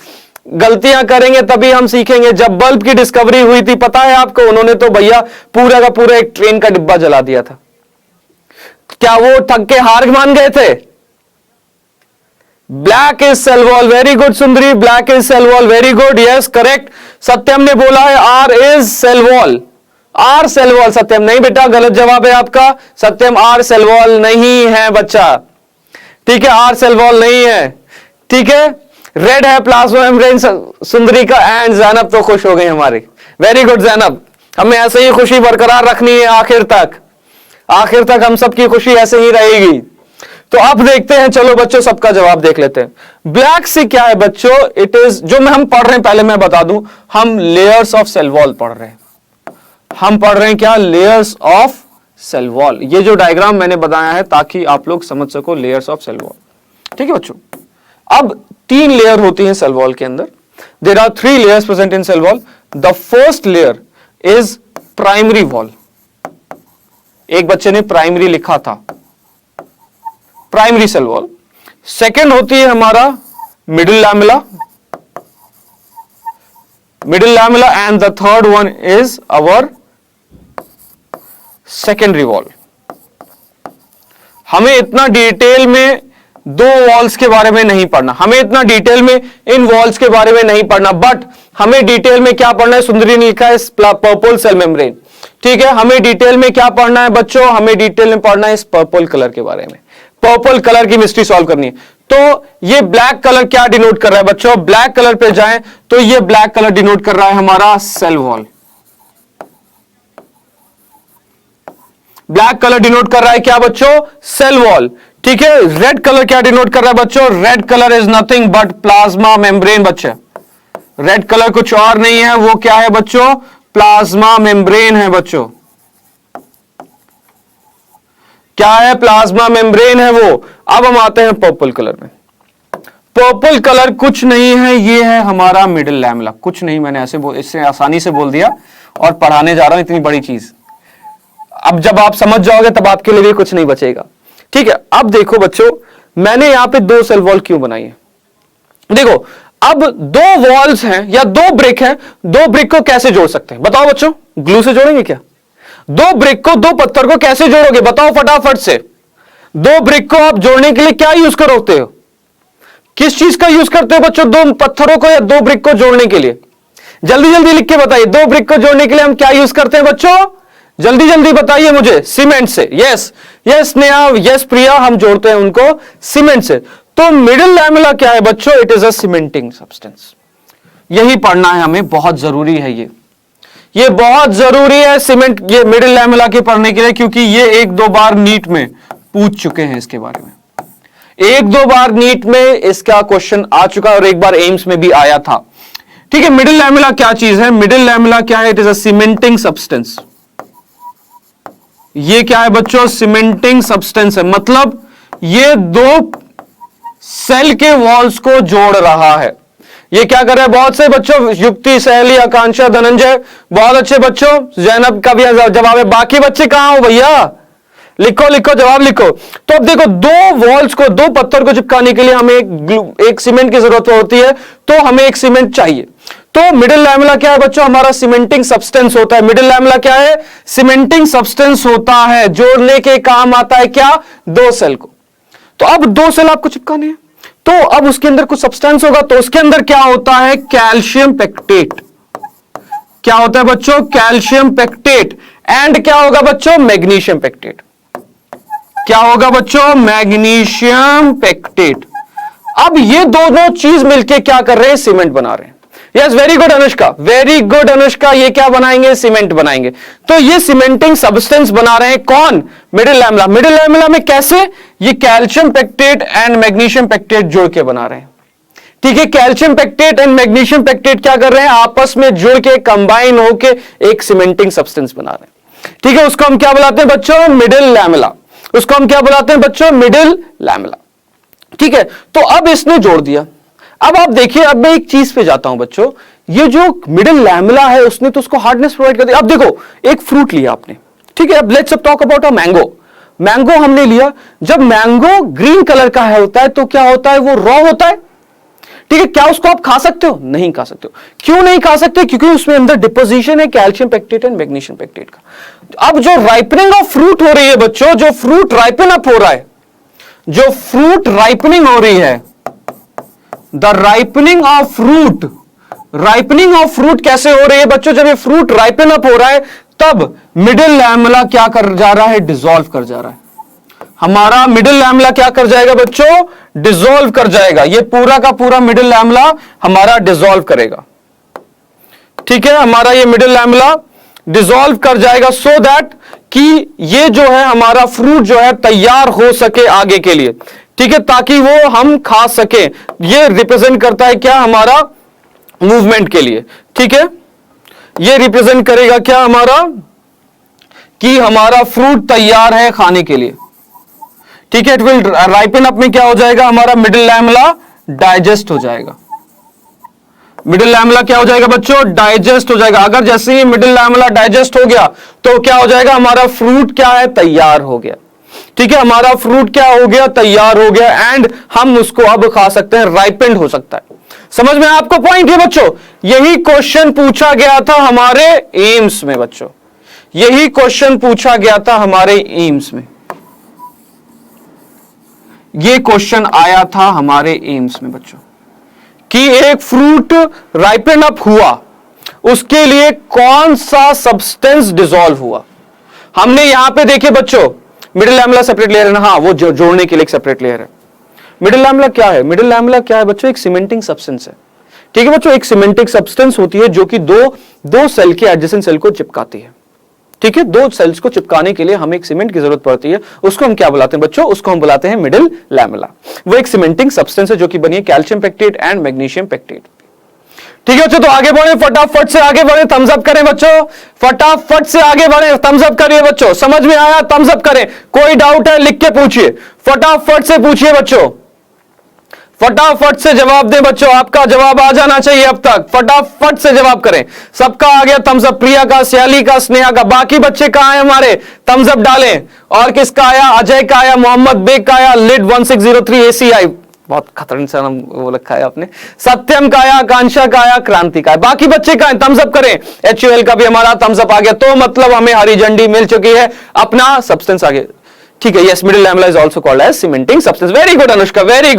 गलतियां करेंगे तभी हम सीखेंगे। जब बल्ब की डिस्कवरी हुई थी पता है आपको, उन्होंने तो भैया पूरा का पूरा एक ट्रेन का डिब्बा जला दिया था, क्या वो थक के हार मान गए थे। Black is cell wall, very good Sundari, black is cell wall, very good, yes correct. Satyam ने बोला है R is cell wall, R cell wall, Satyam नहीं बेटा गलत जवाब है आपका, सत्यम आर सेल वॉल नहीं है बच्चा, ठीक है, आर सेल वॉल नहीं है, ठीक है। रेड है प्लाज्मा मेम्ब्रेन सुंदरी का, एंड जैनब तो खुश हो गई हमारी। वेरी गुड जैनब, हमें ऐसे ही खुशी बरकरार रखनी है आखिर तक हम सबकी खुशी ऐसे ही रहेगी। तो अब देखते हैं, चलो बच्चों सबका जवाब देख लेते हैं। ब्लैक सी क्या है बच्चों? इट इज, जो हम पढ़ रहे हैं पहले मैं बता दूं, हम लेयर्स ऑफ सेल वॉल पढ़ रहे हैं। हम पढ़ रहे हैं क्या? Layers of cell wall. ये जो डायग्राम मैंने बताया है ताकि आप लोग समझ सको लेयर्स ऑफ सेल वॉल। ठीक है बच्चों, अब 3 लेयर होती हैं सेल वॉल के अंदर। There are 3 layers present in cell wall. The first layer is primary wall. एक बच्चे ने प्राइमरी लिखा था, प्राइमरी सेल वॉल। सेकेंड होती है हमारा middle lamella, and the third one is our secondary wall. हमें इतना डिटेल में 2 वॉल्स के बारे में नहीं पढ़ना, हमें इतना डिटेल में इन वॉल्स के बारे में नहीं पढ़ना, बट हमें डिटेल में क्या पढ़ना है? सुंदरी ने लिखा है पर्पल सेल मेम्ब्रेन। ठीक है, हमें डिटेल में क्या पढ़ना है बच्चों? हमें डिटेल में पढ़ना है इस पर्पल कलर के बारे में। पर्पल कलर की मिस्ट्री सॉल्व करनी है। तो ये ब्लैक कलर क्या डिनोट कर रहा है बच्चों? ब्लैक कलर पे जाएं तो ये ब्लैक कलर डिनोट कर रहा है हमारा cell wall. Black colour denote कर रहा है क्या बच्चों? Cell wall. ठीक है, रेड कलर क्या डिनोट कर रहा है बच्चों? Red colour is nothing but plasma membrane. बच्चे, रेड कलर कुछ और नहीं है, वो क्या है बच्चों? प्लाज्मा मेम्ब्रेन है बच्चों। क्या है? प्लाज्मा मेम्ब्रेन है वो। अब हम आते हैं पर्पल कलर में। पर्पल कलर कुछ नहीं है, ये है हमारा मिडिल लैमेला। कुछ नहीं, मैंने इससे आसानी से बोल दिया और पढ़ाने जा रहा हूं इतनी बड़ी चीज। अब जब आप समझ जाओगे तब आपके लिए भी कुछ नहीं बचेगा। ठीक है, अब देखो बच्चों, मैंने यहां पे 2 सेल वॉल क्यों बनाई है? देखो, अब 2 वॉल्स हैं या 2 ब्रिक हैं, 2 ब्रिक को कैसे जोड़ सकते हैं बताओ बच्चों? ग्लू से जोड़ेंगे क्या? 2 ब्रिक को, 2 पत्थर को कैसे जोड़ोगे बताओ फटाफट से? 2 ब्रिक को आप जोड़ने के लिए क्या यूज करते हो? किस चीज का यूज करते हो बच्चों? 2 पत्थरों को या 2 ब्रिक को जोड़ने के लिए जल्दी जल्दी लिख के बताइए। 2 ब्रिक को जोड़ने के लिए हम क्या यूज करते हैं बच्चों? जल्दी जल्दी बताइए मुझे। सीमेंट से। यस यस नेहा, यस प्रिया, हम जोड़ते हैं उनको सीमेंट से। तो मिडिल लैमेला क्या है बच्चों? It is a cementing substance. यही पढ़ना है हमें, बहुत जरूरी है ये बहुत जरूरी है सीमेंट, ये मिडिल लैमेला के पढ़ने के लिए, क्योंकि ये 1-2 बार नीट में पूछ चुके हैं इसके बारे में। 1-2 बार नीट में इसका क्वेश्चन आ चुका और एक बार एम्स में भी आया था। ठीक है, मिडिल लैमेला क्या चीज है? मिडिल लैमेला क्या है? It is a cementing substance. ये क्या है बच्चों? सीमेंटिंग सब्सटेंस है, मतलब ये 2 सेल के वॉल्स को जोड़ रहा है। ये क्या कर रहा है? बहुत से बच्चों, युक्ति, सहेली, आकांक्षा, धनंजय, बहुत अच्छे बच्चों, जैनब का भी जवाब है। बाकी बच्चे कहां हो भैया? लिखो लिखो, जवाब लिखो। तो अब देखो, 2 वॉल्स को, 2 पत्थर को चिपकाने के लिए हमें एक सीमेंट की जरूरत होती है, तो हमें एक सीमेंट चाहिए। तो मिडिल लैमेला क्या है बच्चों? हमारा सीमेंटिंग सब्सटेंस होता है। मिडिल लैमेला क्या है? सीमेंटिंग सब्सटेंस होता है, जोड़ने के काम आता है क्या? 2 सेल को। तो अब 2 सेल आपको चिपकाने हैं, तो अब उसके अंदर कुछ सब्सटेंस होगा, तो उसके अंदर क्या होता है? Calcium pectate. क्या होता है बच्चों? Calcium pectate. एंड क्या होगा बच्चों? Magnesium pectate. क्या होगा बच्चों? Magnesium pectate. अब ये दोनों चीज मिलके क्या कर रहे हैं? सीमेंट बना रहे हैं। Yes, very good Anushka, very good Anushka. ये क्या बनाएंगे? सीमेंट बनाएंगे। तो ये सीमेंटिंग सब्सटेंस बना रहे हैं कौन? Middle lamella. मिडिल लैमेला में कैसे? ये calcium pectate and magnesium pectate जोड़ के बना रहे हैं। ठीक है, calcium pectate and magnesium pectate क्या कर रहे हैं? आपस में जुड़ के, कंबाइन होके एक सीमेंटिंग सब्सटेंस बना रहे हैं। ठीक है, उसको हम क्या बुलाते हैं बच्चों? Middle lamella. उसको हम क्या बुलाते हैं बच्चों? Middle lamella. ठीक है, तो अब इसने जोड़ दिया। अब आप देखिए, अब मैं एक चीज पे जाता हूं बच्चों, ये जो मिडिल लैमेला है उसने तो उसको हार्डनेस प्रोवाइड कर दिया। अब देखो, एक फ्रूट लिया आपने, ठीक है, अब let's talk about a mango. Mango हमने लिया, जब मैंगो ग्रीन कलर का होता है तो क्या होता है? वो रॉ होता है। ठीक है, क्या उसको आप खा सकते हो? नहीं खा सकते हो। क्यों नहीं खा सकते? क्योंकि उसमें अंदर डिपोजिशन है calcium pectate and magnesium pectate का। अब जो राइपनिंग ऑफ फ्रूट हो रही है बच्चों, जो फ्रूट राइपन अप हो रहा है, जो फ्रूट राइपनिंग हो रही है, the ripening of fruit, ripening of fruit कैसे हो रही है बच्चों? जब ये फ्रूट राइपन अप हो रहा है तब मिडिल लैमेला क्या कर जा रहा है? डिसॉल्व कर जा रहा है। हमारा मिडिल लैमेला क्या कर जाएगा बच्चों, डिसॉल्व कर जाएगा। ये पूरा का पूरा मिडिल लैमेला हमारा डिसॉल्व करेगा। ठीक है, हमारा ये मिडिल लैमेला डिसॉल्व कर जाएगा सो दैट कि ये जो है हमारा फ्रूट जो है तैयार हो सके आगे के लिए। ठीक है, ताकि वो हम खा सके। ये रिप्रेजेंट करता है क्या, हमारा मूवमेंट के लिए। ठीक है, ये रिप्रेजेंट करेगा क्या हमारा, कि हमारा फ्रूट तैयार है खाने के लिए। ठीक है, इट विल राइपन अप में क्या हो जाएगा, हमारा मिडिल लैमेला डाइजेस्ट हो जाएगा। मिडिल लैमेला क्या हो जाएगा बच्चों, डाइजेस्ट हो जाएगा। अगर जैसे ही मिडिल लैमेला डाइजेस्ट हो गया तो क्या हो जाएगा, हमारा फ्रूट क्या है, तैयार हो गया। ठीक है, हमारा फ्रूट क्या हो गया, तैयार हो गया, एंड हम उसको अब खा सकते हैं, राइपेंड हो सकता है। समझ में आपको पॉइंट है बच्चों? यही क्वेश्चन पूछा गया था हमारे एम्स में बच्चों, यही क्वेश्चन पूछा गया था हमारे एम्स में। ये क्वेश्चन आया था हमारे एम्स में बच्चों, कि एक फ्रूट राइपन अप हुआ, उसके लिए कौन सा सब्सटेंस डिसॉल्व हुआ। हमने यहां पे देखे बच्चों, मिडिल लैमेला सेपरेट लेयर है ना, हाँ वो जोड़ने के लिए एक सेपरेट लेयर है। मिडिल लैमेला क्या है, मिडिल लैमेला क्या है बच्चों, एक सीमेंटिंग सब्सटेंस है। ठीक है बच्चों, एक सीमेंटिंग सब्सटेंस होती है जो कि दो सेल के एडजेसेंट सेल को चिपकाती है। ठीक है, दो सेल्स को चिपकाने के लिए हमें एक सीमेंट की जरूरत पड़ती है। उसको हम क्या बुलाते हैं बच्चों, उसको हम बुलाते हैं मिडिल लैमेला। वो एक सीमेंटिंग सब्सटेंस है जो कि बनी है calcium pectate and magnesium pectate. ठीक है बच्चों, तो आगे बढ़े, फटाफट से आगे बढ़े, थम्स अप करें बच्चों, फटाफट से आगे बढ़े, थम्स अप करिए बच्चों। समझ में आया, थम्स अप करें। कोई डाउट है लिख के पूछिए, फटाफट से पूछिए बच्चों, फटाफट से जवाब दें बच्चों। आपका जवाब आ जाना चाहिए अब तक, फटाफट से जवाब करें। सबका आ गया थम्स अप, प्रिया का, श्याली का, स्नेहा का। बाकी बच्चे कहां हैं हमारे, थम्स अप डालें। और किसका आया, अजय का आया, मोहम्मद बेग का आया, लिड 1603 ACI, बहुत खतरनाक सा नाम वो रखा है आपने। सत्यम का आया, आकांक्षा का आया, क्रांति का आया। बाकी बच्चे का है, थम्स अप करें। HUL का भी हमारा थम्स अप आ गया, तो मतलब हमें हरी झंडी मिल चुकी है, अपना सब्सटेंस आगे। ठीक है, yes, middle lamella is also called as cementing substance. Very good Anushka, very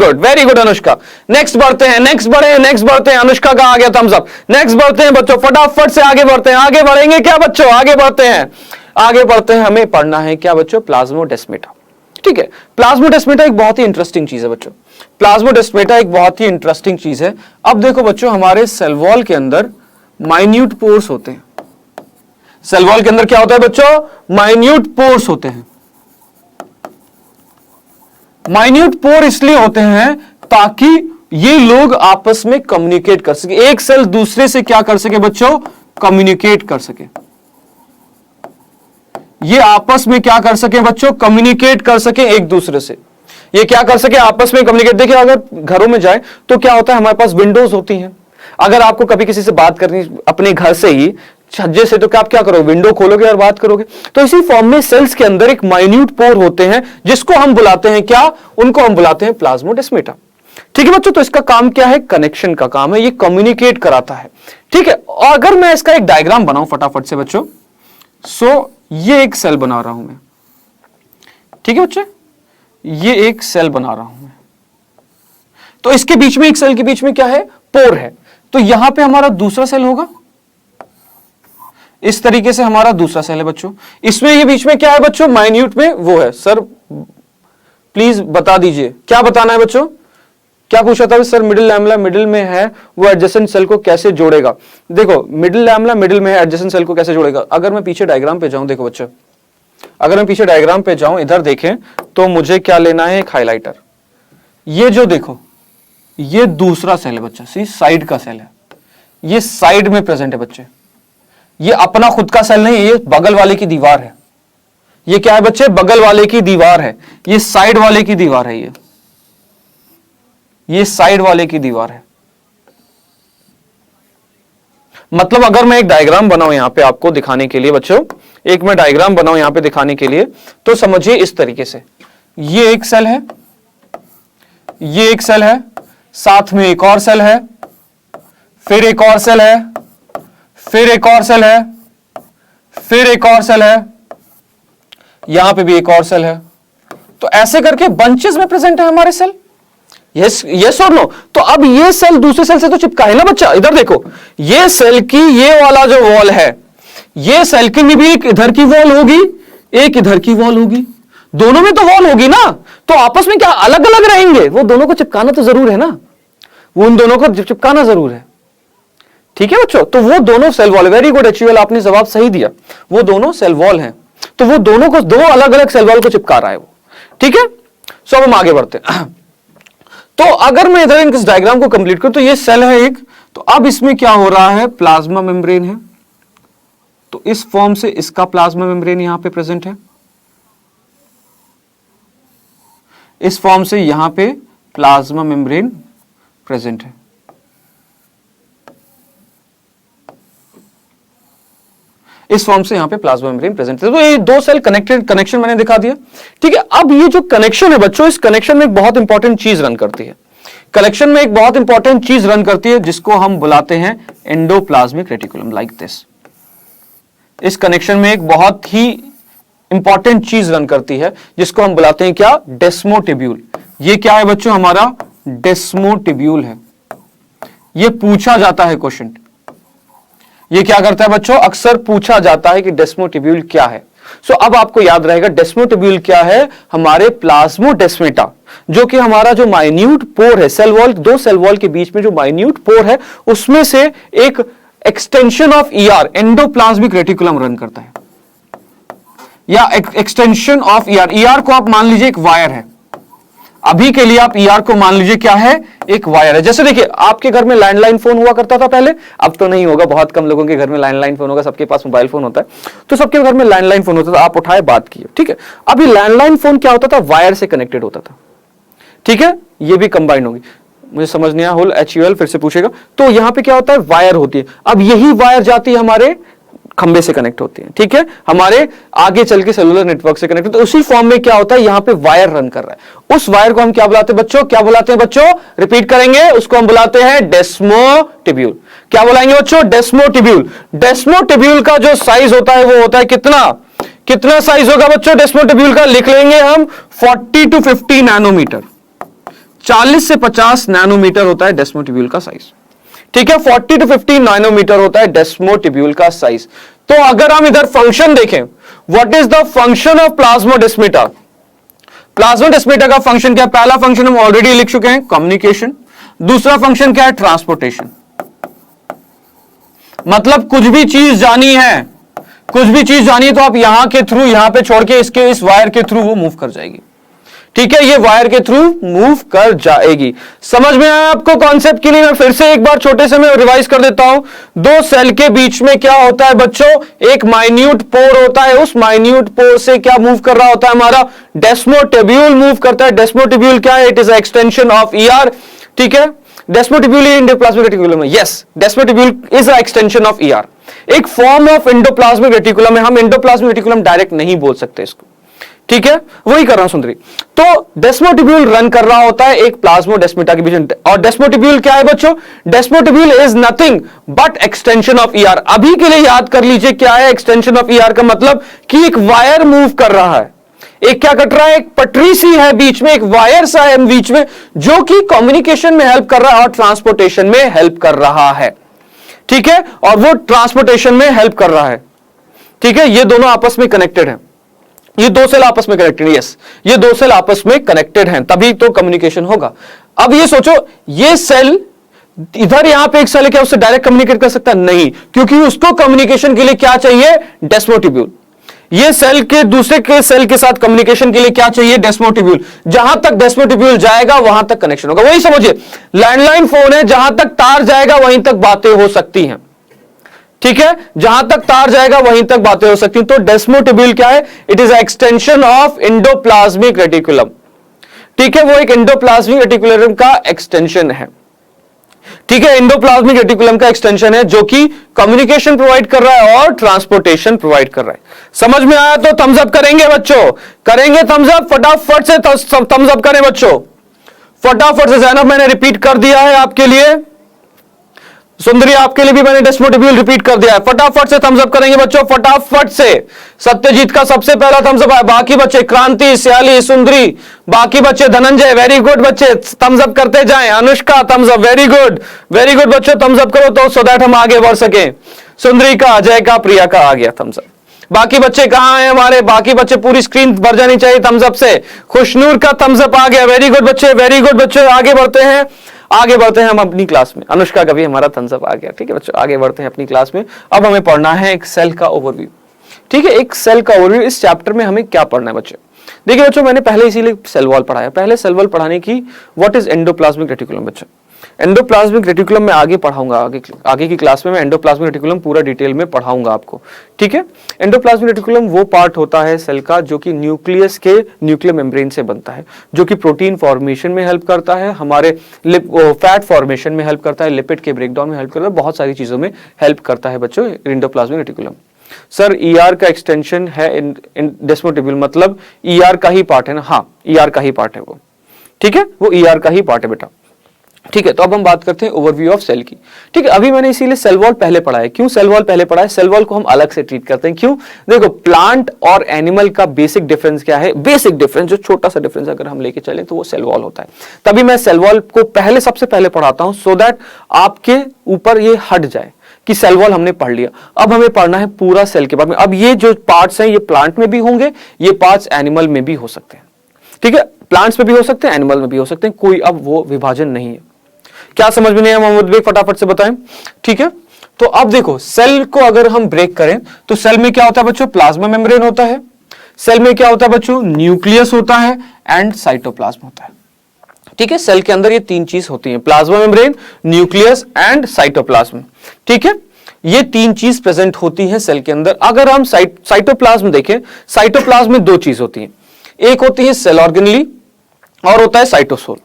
good Anushka. Next बढ़ते हैं, नेक्स्ट बढ़ते हैं। अनुष्का का आ गया थम्स अप। नेक्स्ट बढ़ते हैं बच्चों, फटाफट से आगे बढ़ते हैं। आगे बढ़ेंगे क्या बच्चों, आगे बढ़ते हैं, आगे बढ़ते हैं। हमें पढ़ना है क्या बच्चों, प्लाज्मोडेस्माटा। ठीक है, प्लाज्मोडेस्माटा एक बहुत ही इंटरेस्टिंग चीज है बच्चों। प्लाज्मोडेस्माटा एक बहुत ही इंटरेस्टिंग चीज है। अब देखो बच्चों, हमारे सेल वॉल के अंदर माइन्यूट पोर्स होते हैं। सेल वॉल के अंदर क्या होता है बच्चों, माइन्यूट पोर्स होते हैं। माइन्यूट पोर इसलिए होते हैं ताकि ये लोग आपस में कम्युनिकेट कर सके, एक सेल दूसरे से क्या कर सके बच्चों, कम्युनिकेट कर सके। ये आपस में क्या कर सके बच्चों, कम्युनिकेट कर सके एक दूसरे से। ये क्या कर सके, आपस में कम्युनिकेट। देखिए, अगर घरों में जाए तो क्या होता है, हमारे पास विंडोज होती हैं। अगर आपको कभी किसी से बात करनी अपने घर से ही, छज्जे से, तो आप क्या करोगे, विंडो खोलोगे और बात करोगे। तो इसी फॉर्म में सेल्स के अंदर एक माइन्यूट पोर होते हैं, जिसको हम बुलाते हैं क्या, उनको हम बुलाते हैं प्लाज्मोडेस्माटा। ठीक है बच्चों, तो इसका काम क्या है, कनेक्शन का काम है, ये कम्युनिकेट कराता है। ठीक है, और अगर मैं इसका एक डायग्राम बनाऊं फटाफट से बच्चों, सो ये एक सेल बना रहा हूं मैं। ठीक है बच्चे, ये एक सेल बना रहा हूं मैं, तो इसके बीच में, एक सेल के बीच में क्या है, पोर है। तो यहां पे हमारा दूसरा सेल होगा, इस तरीके से हमारा दूसरा सेल है बच्चों। इसमें ये बीच में क्या है बच्चों, माइन्यूट में वो है। सर प्लीज बता दीजिए, क्या बताना है बच्चों, क्या पूछा था सर, मिडिल लैमेला मिडिल में है, वो एडजेसेंट सेल को कैसे जोड़ेगा। देखो, मिडिल लैमेला मिडिल में है, एडजेसेंट सेल को कैसे जोड़ेगा। अगर मैं पीछे डायग्राम पे जाऊं, देखो बच्चों, अगर मैं पीछे डायग्राम पे जाऊं, इधर देखें, तो मुझे क्या लेना है, एक हाइलाइटर। ये जो देखो, ये दूसरा सेल है बच्चा, सी साइड का सेल है, ये साइड में प्रेजेंट है बच्चे। ये अपना खुद का सेल नहीं, ये बगल वाले की दीवार है। ये क्या है बच्चे, बगल वाले की दीवार है, ये साइड वाले की दीवार है, ये साइड वाले की दीवार है। मतलब अगर मैं एक डायग्राम बनाऊं यहां पे आपको दिखाने के लिए बच्चों, एक मैं डायग्राम बनाऊं यहां पे दिखाने के लिए, तो समझिए इस तरीके से, ये एक सेल है, ये एक सेल है, साथ में एक और सेल है, फिर एक और सेल है, फिर एक और सेल है, फिर एक और सेल है, यहां पे भी एक और सेल है। तो ऐसे करके बंचेस में प्रेजेंट है हमारे सेल। यस यस और नो। तो अब ये सेल दूसरे सेल से तो चिपका है ना बच्चा। इधर देखो, ये सेल की ये वाला जो वॉल है, ये सेल की भी एक इधर की वॉल होगी, एक इधर की वॉल होगी। दोनों में तो वॉल होगी ना, तो आपस में क्या अलग अलग रहेंगे? वो दोनों को चिपकाना तो जरूर है ना, वो उन दोनों को चिपकाना जरूर है। ठीक है बच्चों, तो वो दोनों cell wall, very good HUL, आपने जवाब सही दिया, वो दोनों सेल वॉल हैं, तो वो दोनों को दो अलग अलग सेल वॉल को चिपका रहा है वो। ठीक है, सो अब हम आगे बढ़ते हैं। तो अगर मैं इधर इस डायग्राम को कंप्लीट करूं, तो ये सेल है एक, तो अब इसमें क्या हो रहा है, प्लाज्मा मेम्ब्रेन है, तो इस फॉर्म से इसका प्लाज्मा मेम्ब्रेन यहां पे प्रेजेंट है, इस फॉर्म से यहां पे प्लाज्मा मेम्ब्रेन प्रेजेंट है। इस फॉर्म से यहां पे प्लाज्मा मेम्ब्रेन प्रेजेंट है। तो ये दो सेल कनेक्टेड, कनेक्शन मैंने दिखा दिया। ठीक है, अब ये जो कनेक्शन है बच्चों, इस कनेक्शन में एक बहुत इंपॉर्टेंट चीज रन करती है, कलेक्शन में एक बहुत इंपॉर्टेंट चीज रन करती है, जिसको हम बुलाते हैं एंडोप्लाज्मिक रेटिकुलम, लाइक दिस। इस कनेक्शन में एक बहुत ही इंपॉर्टेंट चीज रन करती है, जिसको हम बुलाते हैं क्या, डेस्मोटिब्यूल। ये क्या है बच्चों, हमारा डेस्मोटिब्यूल है। ये पूछा जाता है क्वेश्चन, ये क्या करता है बच्चों, अक्सर पूछा जाता है कि डेस्मोटिब्यूल क्या है। सो अब आपको याद रहेगा डेस्मोटिब्यूल क्या है, हमारे प्लाज्मोडेस्माटा, जो कि हमारा जो माइन्यूट पोर है, सेल वॉल, दो सेल वॉल के बीच में जो माइन्यूट पोर है, उसमें से एक extension of ER, endoplasmic reticulum run करता है, या एक्सटेंशन ऑफ ईआर। ईआर को आप मान लीजिए एक वायर है, अभी के लिए आप ईआर को मान लीजिए क्या है, एक वायर है। जैसे देखिए आपके घर में लैंडलाइन फोन हुआ करता था पहले, अब तो नहीं होगा, बहुत कम लोगों के घर में लैंडलाइन फोन होगा, सबके पास मोबाइल फोन होता है, तो सबके घर में लैंडलाइन फोन होता था, आप उठाए बात किए। ठीक है, अभी लैंडलाइन फोन क्या होता था, वायर से कनेक्टेड होता था। ठीक है, ये भी कंबाइन होगी, मुझे समझ नहीं आया, होल HUL फिर से पूछेगा। तो यहां पे क्या होता है, वायर होती है, अब यही वायर जाती है हमारे खंबे से कनेक्ट होती है। ठीक है, हमारे आगे चल के सेलुलर नेटवर्क से कनेक्ट होती है। उसी फॉर्म में क्या होता है, यहां पे वायर रन कर रहा है, उस वायर को हम क्या बुलाते हैं बच्चों, क्या बुलाते हैं बच्चों, रिपीट करेंगे, उसको हम बुलाते हैं डेस्मोटिब्यूल। क्या बुलाएंगे बच्चों, डेस्मोटिब्यूल। डेस्मोटिब्यूल का जो साइज होता है वो होता है कितना, कितना साइज होगा बच्चों डेस्मोटिब्यूल का, लिख लेंगे हम 40 to 50 नैनोमीटर, 40 से 50 नैनोमीटर होता है डेस्मोटिब्यूल का साइज। ठीक है, 40 to 50 नैनोमीटर होता है डेस्मोटिब्यूल का साइज। तो अगर हम इधर फंक्शन देखें, what is the function of plasmodesmata, plasmodesmata का फंक्शन क्या है, पहला फंक्शन हम ऑलरेडी लिख चुके हैं, कम्युनिकेशन। दूसरा फंक्शन क्या है, ट्रांसपोर्टेशन। मतलब कुछ भी चीज जानी है, कुछ भी चीज जानी है तो आप यहां के थ्रू, यहां पे छोड़ के इसके इस वायर के थ्रू वो मूव कर जाएगी। ठीक है, ये वायर के थ्रू मूव कर जाएगी। समझ में आया आपको कॉन्सेप्ट के लिए? मैं फिर से एक बार छोटे से मैं रिवाइज कर देता हूं। दो सेल के बीच में क्या होता है बच्चों, एक माइन्यूट पोर होता है, उस माइन्यूट पोर से क्या मूव कर रहा होता है, हमारा डेस्मोटिब्यूल मूव करता है। डेस्मोटिब्यूल क्या है, it is extension of ER. ठीक है, डेस्मोटिब्यूल एंडोप्लाज्मिक रेटिकुलम है, yes, desmotubule is a extension of ER, एक फॉर्म ऑफ एंडोप्लाज्मिक रेटिकुलम है। हम एंडोप्लाज्मिक रेटिकुलम डायरेक्ट नहीं बोल सकते इसको। ठीक है, वही कर रहा हूं सुंदरी। तो डेस्मोटिब्यूल रन कर रहा होता है एक प्लाज्मोडेस्माटा के बीच में, और डेस्मोटिब्यूल क्या है बच्चों, desmotubule is nothing but extension of ER. अभी के लिए याद कर लीजिए क्या है एक्सटेंशन ऑफ ईआर का मतलब, कि एक वायर मूव कर रहा है, एक क्या कट रहा है, एक पटरी सी है बीच में, एक वायर सा है बीच में, जो कि कम्युनिकेशन में हेल्प कर रहा है और ट्रांसपोर्टेशन में हेल्प कर रहा है। ठीक है, और वो ट्रांसपोर्टेशन में हेल्प कर रहा है। ठीक है, ये दोनों आपस में कनेक्टेड हैं, ये दो सेल आपस में कनेक्टेड, यस, ये दो सेल आपस में कनेक्टेड हैं, तभी तो कम्युनिकेशन होगा। अब ये सोचो, ये सेल इधर यहां पे एक सेल है, क्या उससे डायरेक्ट कम्युनिकेट कर सकता है? नहीं, क्योंकि उसको कम्युनिकेशन के लिए क्या चाहिए, डेस्मोटिब्यूल। ये सेल के दूसरे के सेल के साथ कम्युनिकेशन के लिए क्या चाहिए, डेस्मोटिब्यूल। जहां तक डेस्मोटिब्यूल जाएगा वहां तक कनेक्शन होगा। वही समझिए, लैंडलाइन फोन है, जहां तक तार जाएगा वहीं तक बातें हो सकती हैं। ठीक है, जहां तक तार जाएगा वहीं तक बातें हो सकती हैं। तो डेस्मोटिब्यूल क्या है, it is extension of endoplasmic reticulum. ठीक है, वो एक एंडोप्लाज्मिक रेटिकुलम का एक्सटेंशन है। ठीक है, एंडोप्लाज्मिक रेटिकुलम का एक्सटेंशन है जो कि कम्युनिकेशन प्रोवाइड कर रहा है और ट्रांसपोर्टेशन प्रोवाइड कर रहा है। समझ में आया तो थम्स अप करेंगे बच्चों, करेंगे थम्स अप, फटाफट से थम्स अप करें बच्चों, फटाफट से। जैनब मैंने रिपीट कर दिया है आपके लिए, सुंदरी आपके लिए भी मैंने डेस्मोटिब्यूल रिपीट कर दिया है। फटाफट से थम्स अप करेंगे बच्चों, फटाफट से। सत्यजीत का सबसे पहला थम्स अप है, बाकी बच्चे क्रांति, श्याली, सुंदरी, बाकी बच्चे धनंजय, वेरी गुड बच्चे, थम्स अप करते जाएं। Anushka thumbs up, very good, very good बच्चों, थम्स अप करो तो सो दैट हम आगे बढ़ सकें। सुंदरी का, अजय का, प्रिया का आ गया थम्स अप। बाकी बच्चे कहां हैं हमारे? बाकी बच्चे पूरी स्क्रीन भर जानी चाहिए थम्स अप से। खुशनूर का थम्स अप आ गया, वेरी गुड बच्चे, वेरी गुड बच्चे। आगे बढ़ते हैं, आगे बढ़ते हैं हम अपनी क्लास में। अनुष्का का भी हमारा थम्स अप आ गया, ठीक है बच्चों। आगे बढ़ते हैं अपनी क्लास में। अब हमें पढ़ना है एक सेल का ओवरव्यू, ठीक है। एक सेल का ओवरव्यू, इस चैप्टर में हमें क्या पढ़ना है बच्चे? देखिए बच्चों, मैंने पहले इसीलिए सेल वॉल पढ़ाया। पहले सेल वॉल पढ़ाने की व्हाट इज एंडोप्लाज्मिक रेटिकुलम बच्चे। एंडोप्लाज्मिक रेटिकुलम में आगे पढ़ाऊंगा, आगे की क्लास में मैं एंडोप्लाज्मिक रेटिकुलम पूरा डिटेल में पढ़ाऊंगा आपको, ठीक है। एंडोप्लाज्मिक रेटिकुलम वो पार्ट होता है सेल का जो कि न्यूक्लियस के न्यूक्लियर मेम्ब्रेन से बनता है, जो कि प्रोटीन फॉर्मेशन में हेल्प करता है, हमारे फैट फॉर्मेशन में हेल्प करता है, लिपिड के ब्रेकडाउन में हेल्प करता है, बहुत सारी चीजों में हेल्प करता है बच्चों एंडोप्लाज्मिक रेटिकुलम। सर ईआर का एक्सटेंशन है डेस्मोटिब्यूल, मतलब ईआर का ही पार्ट है ना? हाँ, ईआर का ही पार्ट है वो, ठीक है, वो ईआर का ही पार्ट है बेटा, ठीक है। तो अब हम बात करते हैं ओवरव्यू ऑफ सेल की, ठीक है। अभी मैंने इसीलिए सेल वॉल पहले पढ़ा है। क्यों सेल वॉल पहले पढ़ा है? सेल वॉल को हम अलग से ट्रीट करते हैं। क्यों? देखो, प्लांट और एनिमल का बेसिक डिफरेंस क्या है? बेसिक डिफरेंस, जो छोटा सा डिफरेंस अगर हम लेके चलें तो वो सेल वॉल होता है। तभी मैं सेल वॉल को पहले, सबसे पहले पढ़ाता हूं, सो दैट आपके ऊपर ये हट जाए कि सेल वॉल हमने पढ़ लिया। अब हमें पढ़ना है पूरा सेल के बारे में। अब ये जो पार्ट्स हैं ये प्लांट में भी होंगे, ये पार्ट्स एनिमल में भी हो सकते हैं, ठीक है। प्लांट्स में भी हो सकते हैं, एनिमल में भी हो सकते हैं, कोई अब वो विभाजन नहीं है। क्या समझ में नहीं है मोहम्मद भाई? फटाफट से बताएं, ठीक है। तो अब देखो, सेल को अगर हम ब्रेक करें तो सेल में क्या होता है बच्चों? प्लाज्मा मेम्ब्रेन होता है। सेल में क्या होता है बच्चों? न्यूक्लियस होता है एंड साइटोप्लाज्म होता है, ठीक है। सेल के अंदर ये तीन चीज होती है, plasma membrane, nucleus and cytoplasm, ठीक है। ये तीन चीज प्रेजेंट होती है सेल के अंदर। अगर हम साइटोप्लाज्म देखें, साइटोप्लाज्म में दो चीज होती है, एक होती है सेल ऑर्गेनेली और होता है साइटोसोल,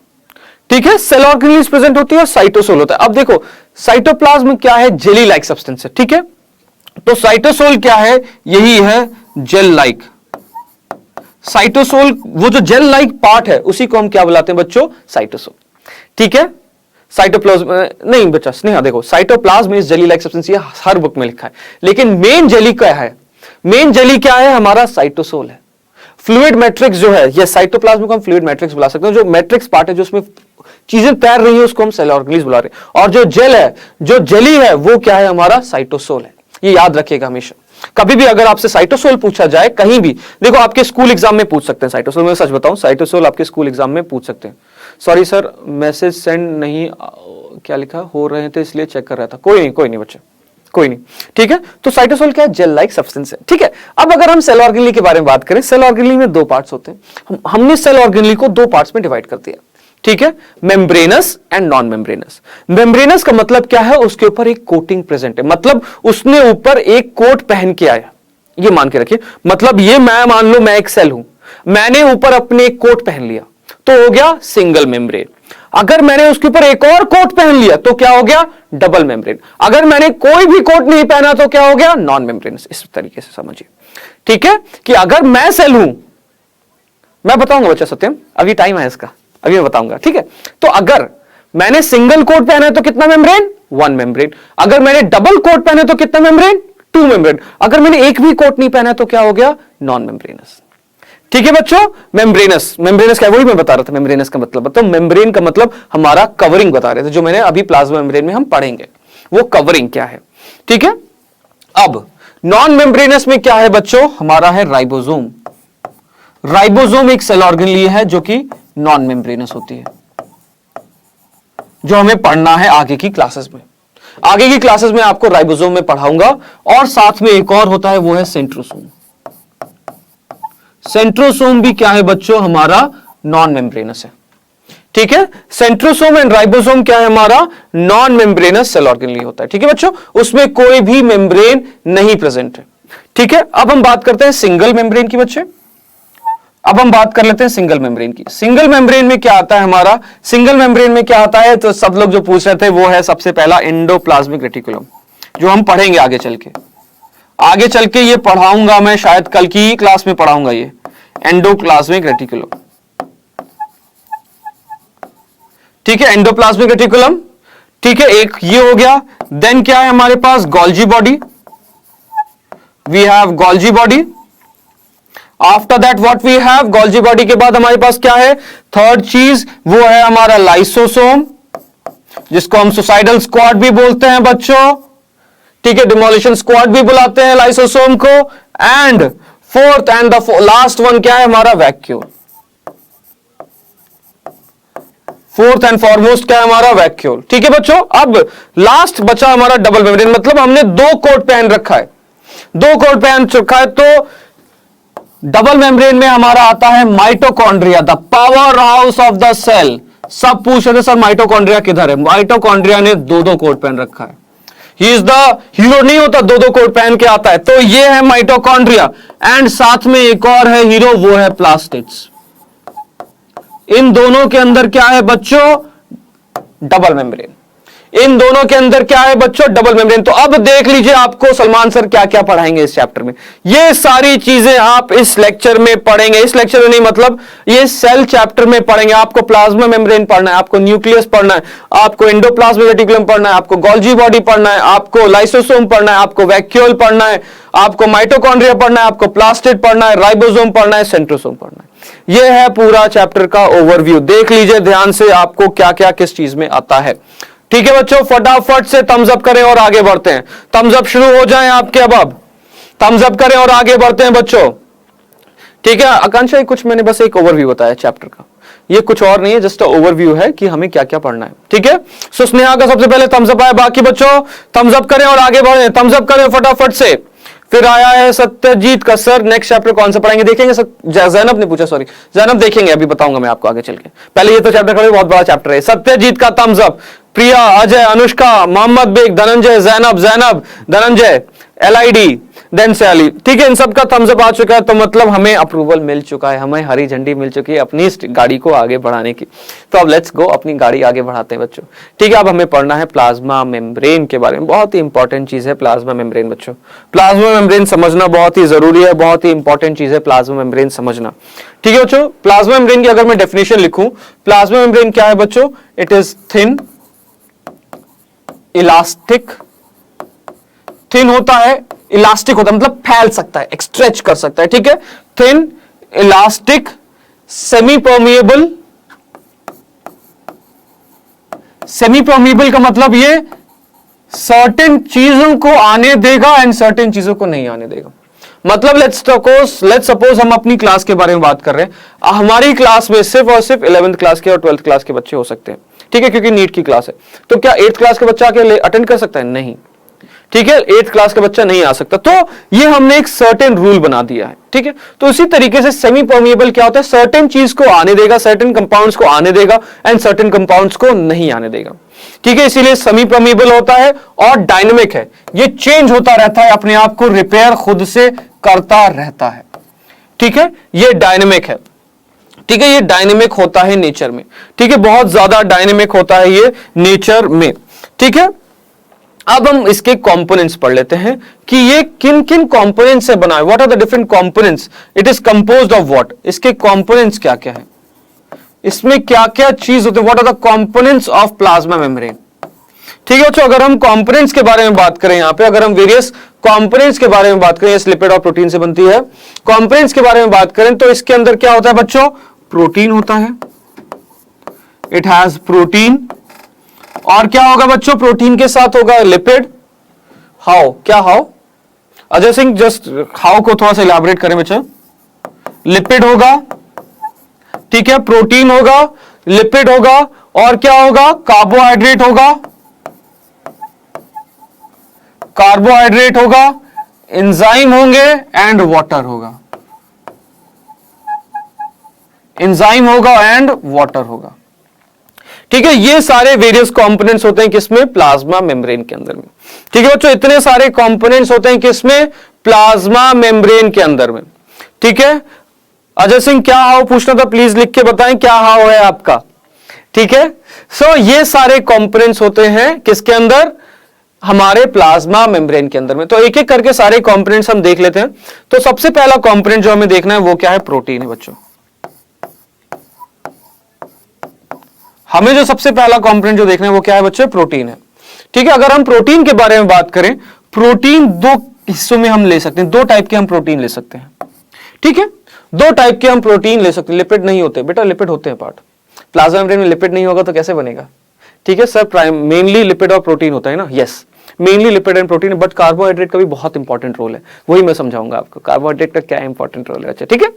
ठीक है। सेल ऑर्गेनेली प्रेजेंट होती है और साइटोसोल होता है। अब देखो, साइटोप्लाज्म क्या है? जेली लाइक सब्सटेंस है, ठीक है। तो साइटोसोल क्या है? यही है जेल लाइक। साइटोसोल, वो जो जेल लाइक पार्ट है उसी को हम क्या बुलाते हैं बच्चों? साइटोसोल, ठीक है। साइटोप्लाज्म नहीं बच्चा, स्नेहा देखो, cytoplasm is jelly like substance, ये हर बुक में लिखा है, लेकिन मेन जेली क्या है? मेन जेली क्या है? हमारा साइटोसोल है। फ्लूइड मैट्रिक्स जो है, ये साइटोप्लाज्म को हम फ्लूइड मैट्रिक्स बुला सकते हैं। जो मैट्रिक्स पार्ट है, जो उसमें चीजें तैर रही है, उसको हम सेल ऑर्गेनेल्स बुला रहे हैं। और जो जेल है, जो जेली है, वो क्या है? हमारा साइटोसोल है। ये याद रखिएगा हमेशा। कभी भी अगर आपसे साइटोसोल पूछा जाए कहीं भी, देखो आपके स्कूल एग्जाम में पूछ सकते हैं साइटोसोल, मैं सच बताऊं, साइटोसोल आपके स्कूल एग्जाम में पूछ सकते हैं। सॉरी सर, मैसेज सेंड नहीं क्या लिखा हो रहे थे इसलिए चेक कर रहा था। कोई नहीं बच्चे, कोई नहीं, ठीक है। तो साइटोसोल क्या है? जेल लाइक सब्सटेंस है, ठीक है। अब अगर हम सेल ऑर्गेनेली के बारे में बात करें, सेल ऑर्गेनेली में दो पार्ट्स होते हैं। हमने सेल ऑर्गेनेली को दो पार्ट्स में डिवाइड कर दिया, ठीक है। Membranes and non membranes. Membranes का मतलब क्या है? उसके ऊपर एक कोटिंग प्रेजेंट है, मतलब उसने ऊपर एक कोट पहन के आया, ये मान के रखिए। मतलब ये मैं मान लो मैं एक सेल हूं, मैंने ऊपर अपने एक कोट पहन लिया तो हो गया सिंगल मेम्ब्रेन। अगर मैंने उसके ऊपर एक और कोट पहन लिया तो क्या हो गया? Double membrane. अगर मैंने कोई भी कोट नहीं पहना तो क्या हो गया? Non membranes. इस तरीके से समझिए, ठीक है, कि अगर मैं सेल हूं, मैं बताऊंगा बच्चा सत्यम, अभी टाइम है इसका, अभी मैं बताऊंगा, ठीक है। तो अगर मैंने सिंगल कोट पहना है तो कितना मेम्ब्रेन? One membrane. अगर मैंने डबल कोट पहना है तो कितना मेम्ब्रेन? Two membrane. अगर मैंने एक भी कोट नहीं पहना है तो क्या हो गया? नॉन मेम्ब्रेनस, ठीक है बच्चों। मेम्ब्रेनस, मेम्ब्रेनस क्या? वही मैं बता रहा था, मेम्ब्रेनस का मतलब, तो मेम्ब्रेन का मतलब हमारा कवरिंग बता रहे थे, जो मैंने अभी प्लाज्मा मेम्ब्रेन में हम पढ़ेंगे वो कवरिंग क्या है, ठीक है। अब नॉन मेम्ब्रेनस में क्या है बच्चों? हमारा है राइबोसोम। राइबोसोम एक सेल ऑर्गेनेली है जो कि नॉन मेम्ब्रेनस होती है, जो हमें पढ़ना है आगे की क्लासेस में। आगे की क्लासेस में आपको राइबोसोम में पढ़ाऊंगा, और साथ में एक और होता है, वो है सेंट्रोसोम। सेंट्रोसोम भी क्या है बच्चों? हमारा नॉन मेम्ब्रेनस है, ठीक है। सेंट्रोसोम एंड राइबोसोम क्या है? हमारा नॉन मेम्ब्रेनस सेल ऑर्गेनेली होता है, ठीक है बच्चों। उसमें कोई भी मेम्ब्रेन नहीं प्रेजेंट है, ठीक है। अब हम बात करते हैं सिंगल मेम्ब्रेन की बच्चे। अब हम बात कर लेते हैं सिंगल मेम्ब्रेन की। सिंगल मेम्ब्रेन में क्या आता है हमारा? सिंगल मेम्ब्रेन में क्या आता है? तो सब लोग जो पूछ रहे थे वो है सबसे पहला एंडोप्लाज्मिक रेटिकुलम, जो हम पढ़ेंगे आगे चल के। आगे चल के ये पढ़ाऊंगा मैं, शायद कल की क्लास में पढ़ाऊंगा ये एंडोप्लाज्मिक रेटिकुलम, ठीक है। एंडोप्लाज्मिक रेटिकुलम, ठीक है, एक ये हो गया। देन क्या है हमारे पास? Golgi body. We have Golgi body. After that what we have? Golgi body के बाद हमारे पास क्या है? थर्ड चीज वो है हमारा लाइसोसोम, जिसको हम सुसाइडल स्क्वाड भी बोलते हैं बच्चों, ठीक है, डिमोलिशन स्क्वाड भी बुलाते हैं लाइसोसोम को। And fourth and the last one क्या है हमारा, वैक्यूल। फोर्थ एंड फॉरमोस्ट क्या है हमारा, वैक्यूल। ठीक है बच्चों, अब लास्ट बचा हमारा डबल मेम्ब्रेन, मतलब हमने दो कोट पहन रखा है, दो कोट पहन रखा है। तो डबल मेम्ब्रेन में हमारा आता है mitochondria, the power house of the cell. सब पूछ रहे थे सर माइटोकॉन्ड्रिया किधर है, माइटोकॉन्ड्रिया ने दो दो कोट पहन रखा है। ही इज द हीरो, नहीं होता दो दो कोट पहन के आता है, तो ये है माइटोकॉन्ड्रिया। एंड साथ में एक और है हीरो, वो है प्लास्टिड्स। इन दोनों के अंदर क्या है बच्चों, डबल मेम्ब्रेन। इन दोनों के अंदर क्या है बच्चों, डबल मेम्ब्रेन। तो अब देख लीजिए आपको सलमान सर क्या क्या पढ़ाएंगे इस चैप्टर में। ये सारी चीजें आप इस लेक्चर में पढ़ेंगे, इस लेक्चर में नहीं मतलब ये सेल चैप्टर में पढ़ेंगे। आपको प्लाज्मा मेम्ब्रेन पढ़ना है, आपको न्यूक्लियस पढ़ना है, आपको एंडोप्लाज्मिक रेटिकुलम पढ़ना है, आपको गोल्जी बॉडी पढ़ना है, आपको लाइसोसोम पढ़ना है, आपको वैक्यूल पढ़ना है, आपको माइटोकॉन्ड्रिया पढ़ना है, आपको प्लास्टिड पढ़ना है, राइबोसोम पढ़ना है, सेंट्रोसोम पढ़ना है। यह है पूरा चैप्टर का ओवरव्यू। देख लीजिए ध्यान से आपको क्या क्या किस चीज में आता है। ठीक है बच्चों, फटाफट से थम्स अप करें और आगे बढ़ते हैं। थम्स अप शुरू हो जाएं आपके, अब थम्स अप करें और आगे बढ़ते हैं बच्चों। ठीक है आकांक्षा, कुछ मैंने बस एक ओवरव्यू बताया चैप्टर का, ये कुछ और नहीं है, जस्ट ओवरव्यू है कि हमें क्या क्या पढ़ना है। ठीक है, सो स्नेहा का सबसे पहले थम्स अप आया, बाकी बच्चों थम्स अप करें और आगे बढ़े, थम्स अप करें फटाफट से। फिर आया है सत्यजीत का, सर नेक्स्ट चैप्टर कौन सा पढ़ेंगे, देखेंगे सर। जैनब ने पूछा, सॉरी जैनब, देखेंगे अभी बताऊंगा मैं आपको आगे चल के, पहले ये तो चैप्टर का बहुत बड़ा चैप्टर है। सत्यजीत का thumbs up, Priya, Ajay, Anushka, Mohammad Baig, Dhananjay, Zainab, Dhananjay, LID, then से अली। ठीक है, इन सब का थम्स अप आ चुका है, तो मतलब हमें अप्रूवल मिल चुका है, हमें हरी झंडी मिल चुकी है अपनी इस गाड़ी को आगे बढ़ाने की। तो अब लेट्स गो, अपनी गाड़ी आगे बढ़ाते हैं बच्चों। ठीक है, अब हमें पढ़ना है प्लाज्मा मेम्ब्रेन के बारे में, बहुत ही इंपॉर्टेंट चीज है प्लाज्मा मेम्ब्रेन बच्चों। प्लाज्मा मेम्ब्रेन समझना बहुत ही जरूरी है, बहुत ही इंपॉर्टेंट चीज है प्लाज्मा मेम्ब्रेन समझना। ठीक है बच्चों, प्लाज्मा मेम्ब्रेन की अगर मैं डेफिनेशन लिखूं, प्लाज्मा मेम्ब्रेन क्या है बच्चों, it is thin, elastic, thin होता है, इलास्टिक होता है मतलब फैल सकता है, स्ट्रेच कर सकता है। ठीक है, thin, elastic, semi permeable. Semi permeable का मतलब ये सर्टेन चीजों को आने देगा एंड सर्टेन चीजों को नहीं आने देगा। मतलब लेट्स सपोज हम अपनी क्लास के बारे में बात कर रहे हैं, हमारी क्लास में सिर्फ और सिर्फ 11th क्लास के और 12th क्लास के बच्चे हो सकते हैं। ठीक है, क्योंकि नीट की क्लास है, तो क्या 8th क्लास के बच्चा आके अटेंड कर सकता है, नहीं। ठीक है, 8th क्लास का बच्चा नहीं आ सकता, तो ये हमने एक सर्टेन रूल बना दिया है। ठीक है, तो इसी तरीके से सेमी परमिएबल क्या होता है, सर्टेन चीज को आने देगा, सर्टेन कंपाउंड्स को आने देगा एंड सर्टेन कंपाउंड्स को नहीं आने देगा। ठीक है, इसीलिए सेमी परमिएबल होता है और डायनेमिक है, ये चेंज होता रहता है, अपने आप को रिपेयर खुद से करता रहता है। ठीक है, ये डायनेमिक है। ठीक है, ये डायनेमिक होता है नेचर में। ठीक है, बहुत ज्यादा डायनेमिक होता है ये नेचर में। ठीक है, अब हम इसके कंपोनेंट्स पढ़ लेते हैं कि ये किन किन कंपोनेंट्स से बना है, what are the different components, it is composed of what, इसके कंपोनेंट्स क्या क्या है, इसमें क्या क्या चीज होते हैं, what are the components of plasma membrane. ठीक है बच्चों, अगर हम कंपोनेंट्स के बारे में बात करें, यहां पे अगर हम वेरियस कंपोनेंट्स के बारे में बात करें, इस लिपिड और प्रोटीन से बनती है, कंपोनेंट्स के बारे में बात करें तो इसके अंदर क्या होता है बच्चों, प्रोटीन होता है, इट हैज प्रोटीन। और क्या होगा बच्चों, प्रोटीन के साथ होगा लिपिड। हाउ, क्या how, Ajay Singh just how को थोड़ा सा इलैबोरेट करें बच्चों। लिपिड होगा, ठीक है, प्रोटीन होगा, लिपिड होगा, और क्या होगा, कार्बोहाइड्रेट होगा, कार्बोहाइड्रेट होगा, एंजाइम होंगे एंड वाटर होगा, एंजाइम होगा एंड वाटर होगा। ठीक है, ये सारे वेरियस कंपोनेंट्स होते हैं किसमें, प्लाज्मा मेम्ब्रेन के अंदर में। ठीक है बच्चों, इतने सारे कंपोनेंट्स होते हैं किसमें, प्लाज्मा मेम्ब्रेन के अंदर में। ठीक है, अजय सिंह क्या हाउ पूछना था, प्लीज लिख के बताएं क्या हाउ है आपका। ठीक है, सो ये सारे कंपोनेंट्स होते हैं किसके अंदर, हमारे प्लाज्मा मेम्ब्रेन के अंदर में। तो एक एक करके सारे कंपोनेंट्स हम देख लेते हैं। तो सबसे पहला कंपोनेंट जो हमें देखना है वो क्या है, प्रोटीन है बच्चों। हमें जो सबसे पहला कंपोनेंट जो देखना है वो क्या है बच्चों, प्रोटीन है। ठीक है, अगर हम प्रोटीन के बारे में बात करें, प्रोटीन दो हिस्सों में हम ले सकते हैं, दो टाइप के हम प्रोटीन ले सकते हैं। ठीक है, दो टाइप के हम प्रोटीन ले सकते हैं, लिपिड नहीं होते बेटा, लिपिड होते हैं पार्ट। प्लाज्मा मेम्ब्रेन में लिपिड नहीं होगा तो कैसे बनेगा। ठीक है सर, मेनली लिपिड और प्रोटीन होता है ना, yes, mainly lipid and protein, but carbohydrate का भी बहुत इंपॉर्टेंट रोल है, वही मैं समझाऊंगा आपको कार्बोहाइड्रेट का क्या इंपॉर्टेंट रोल है। अच्छा ठीक है,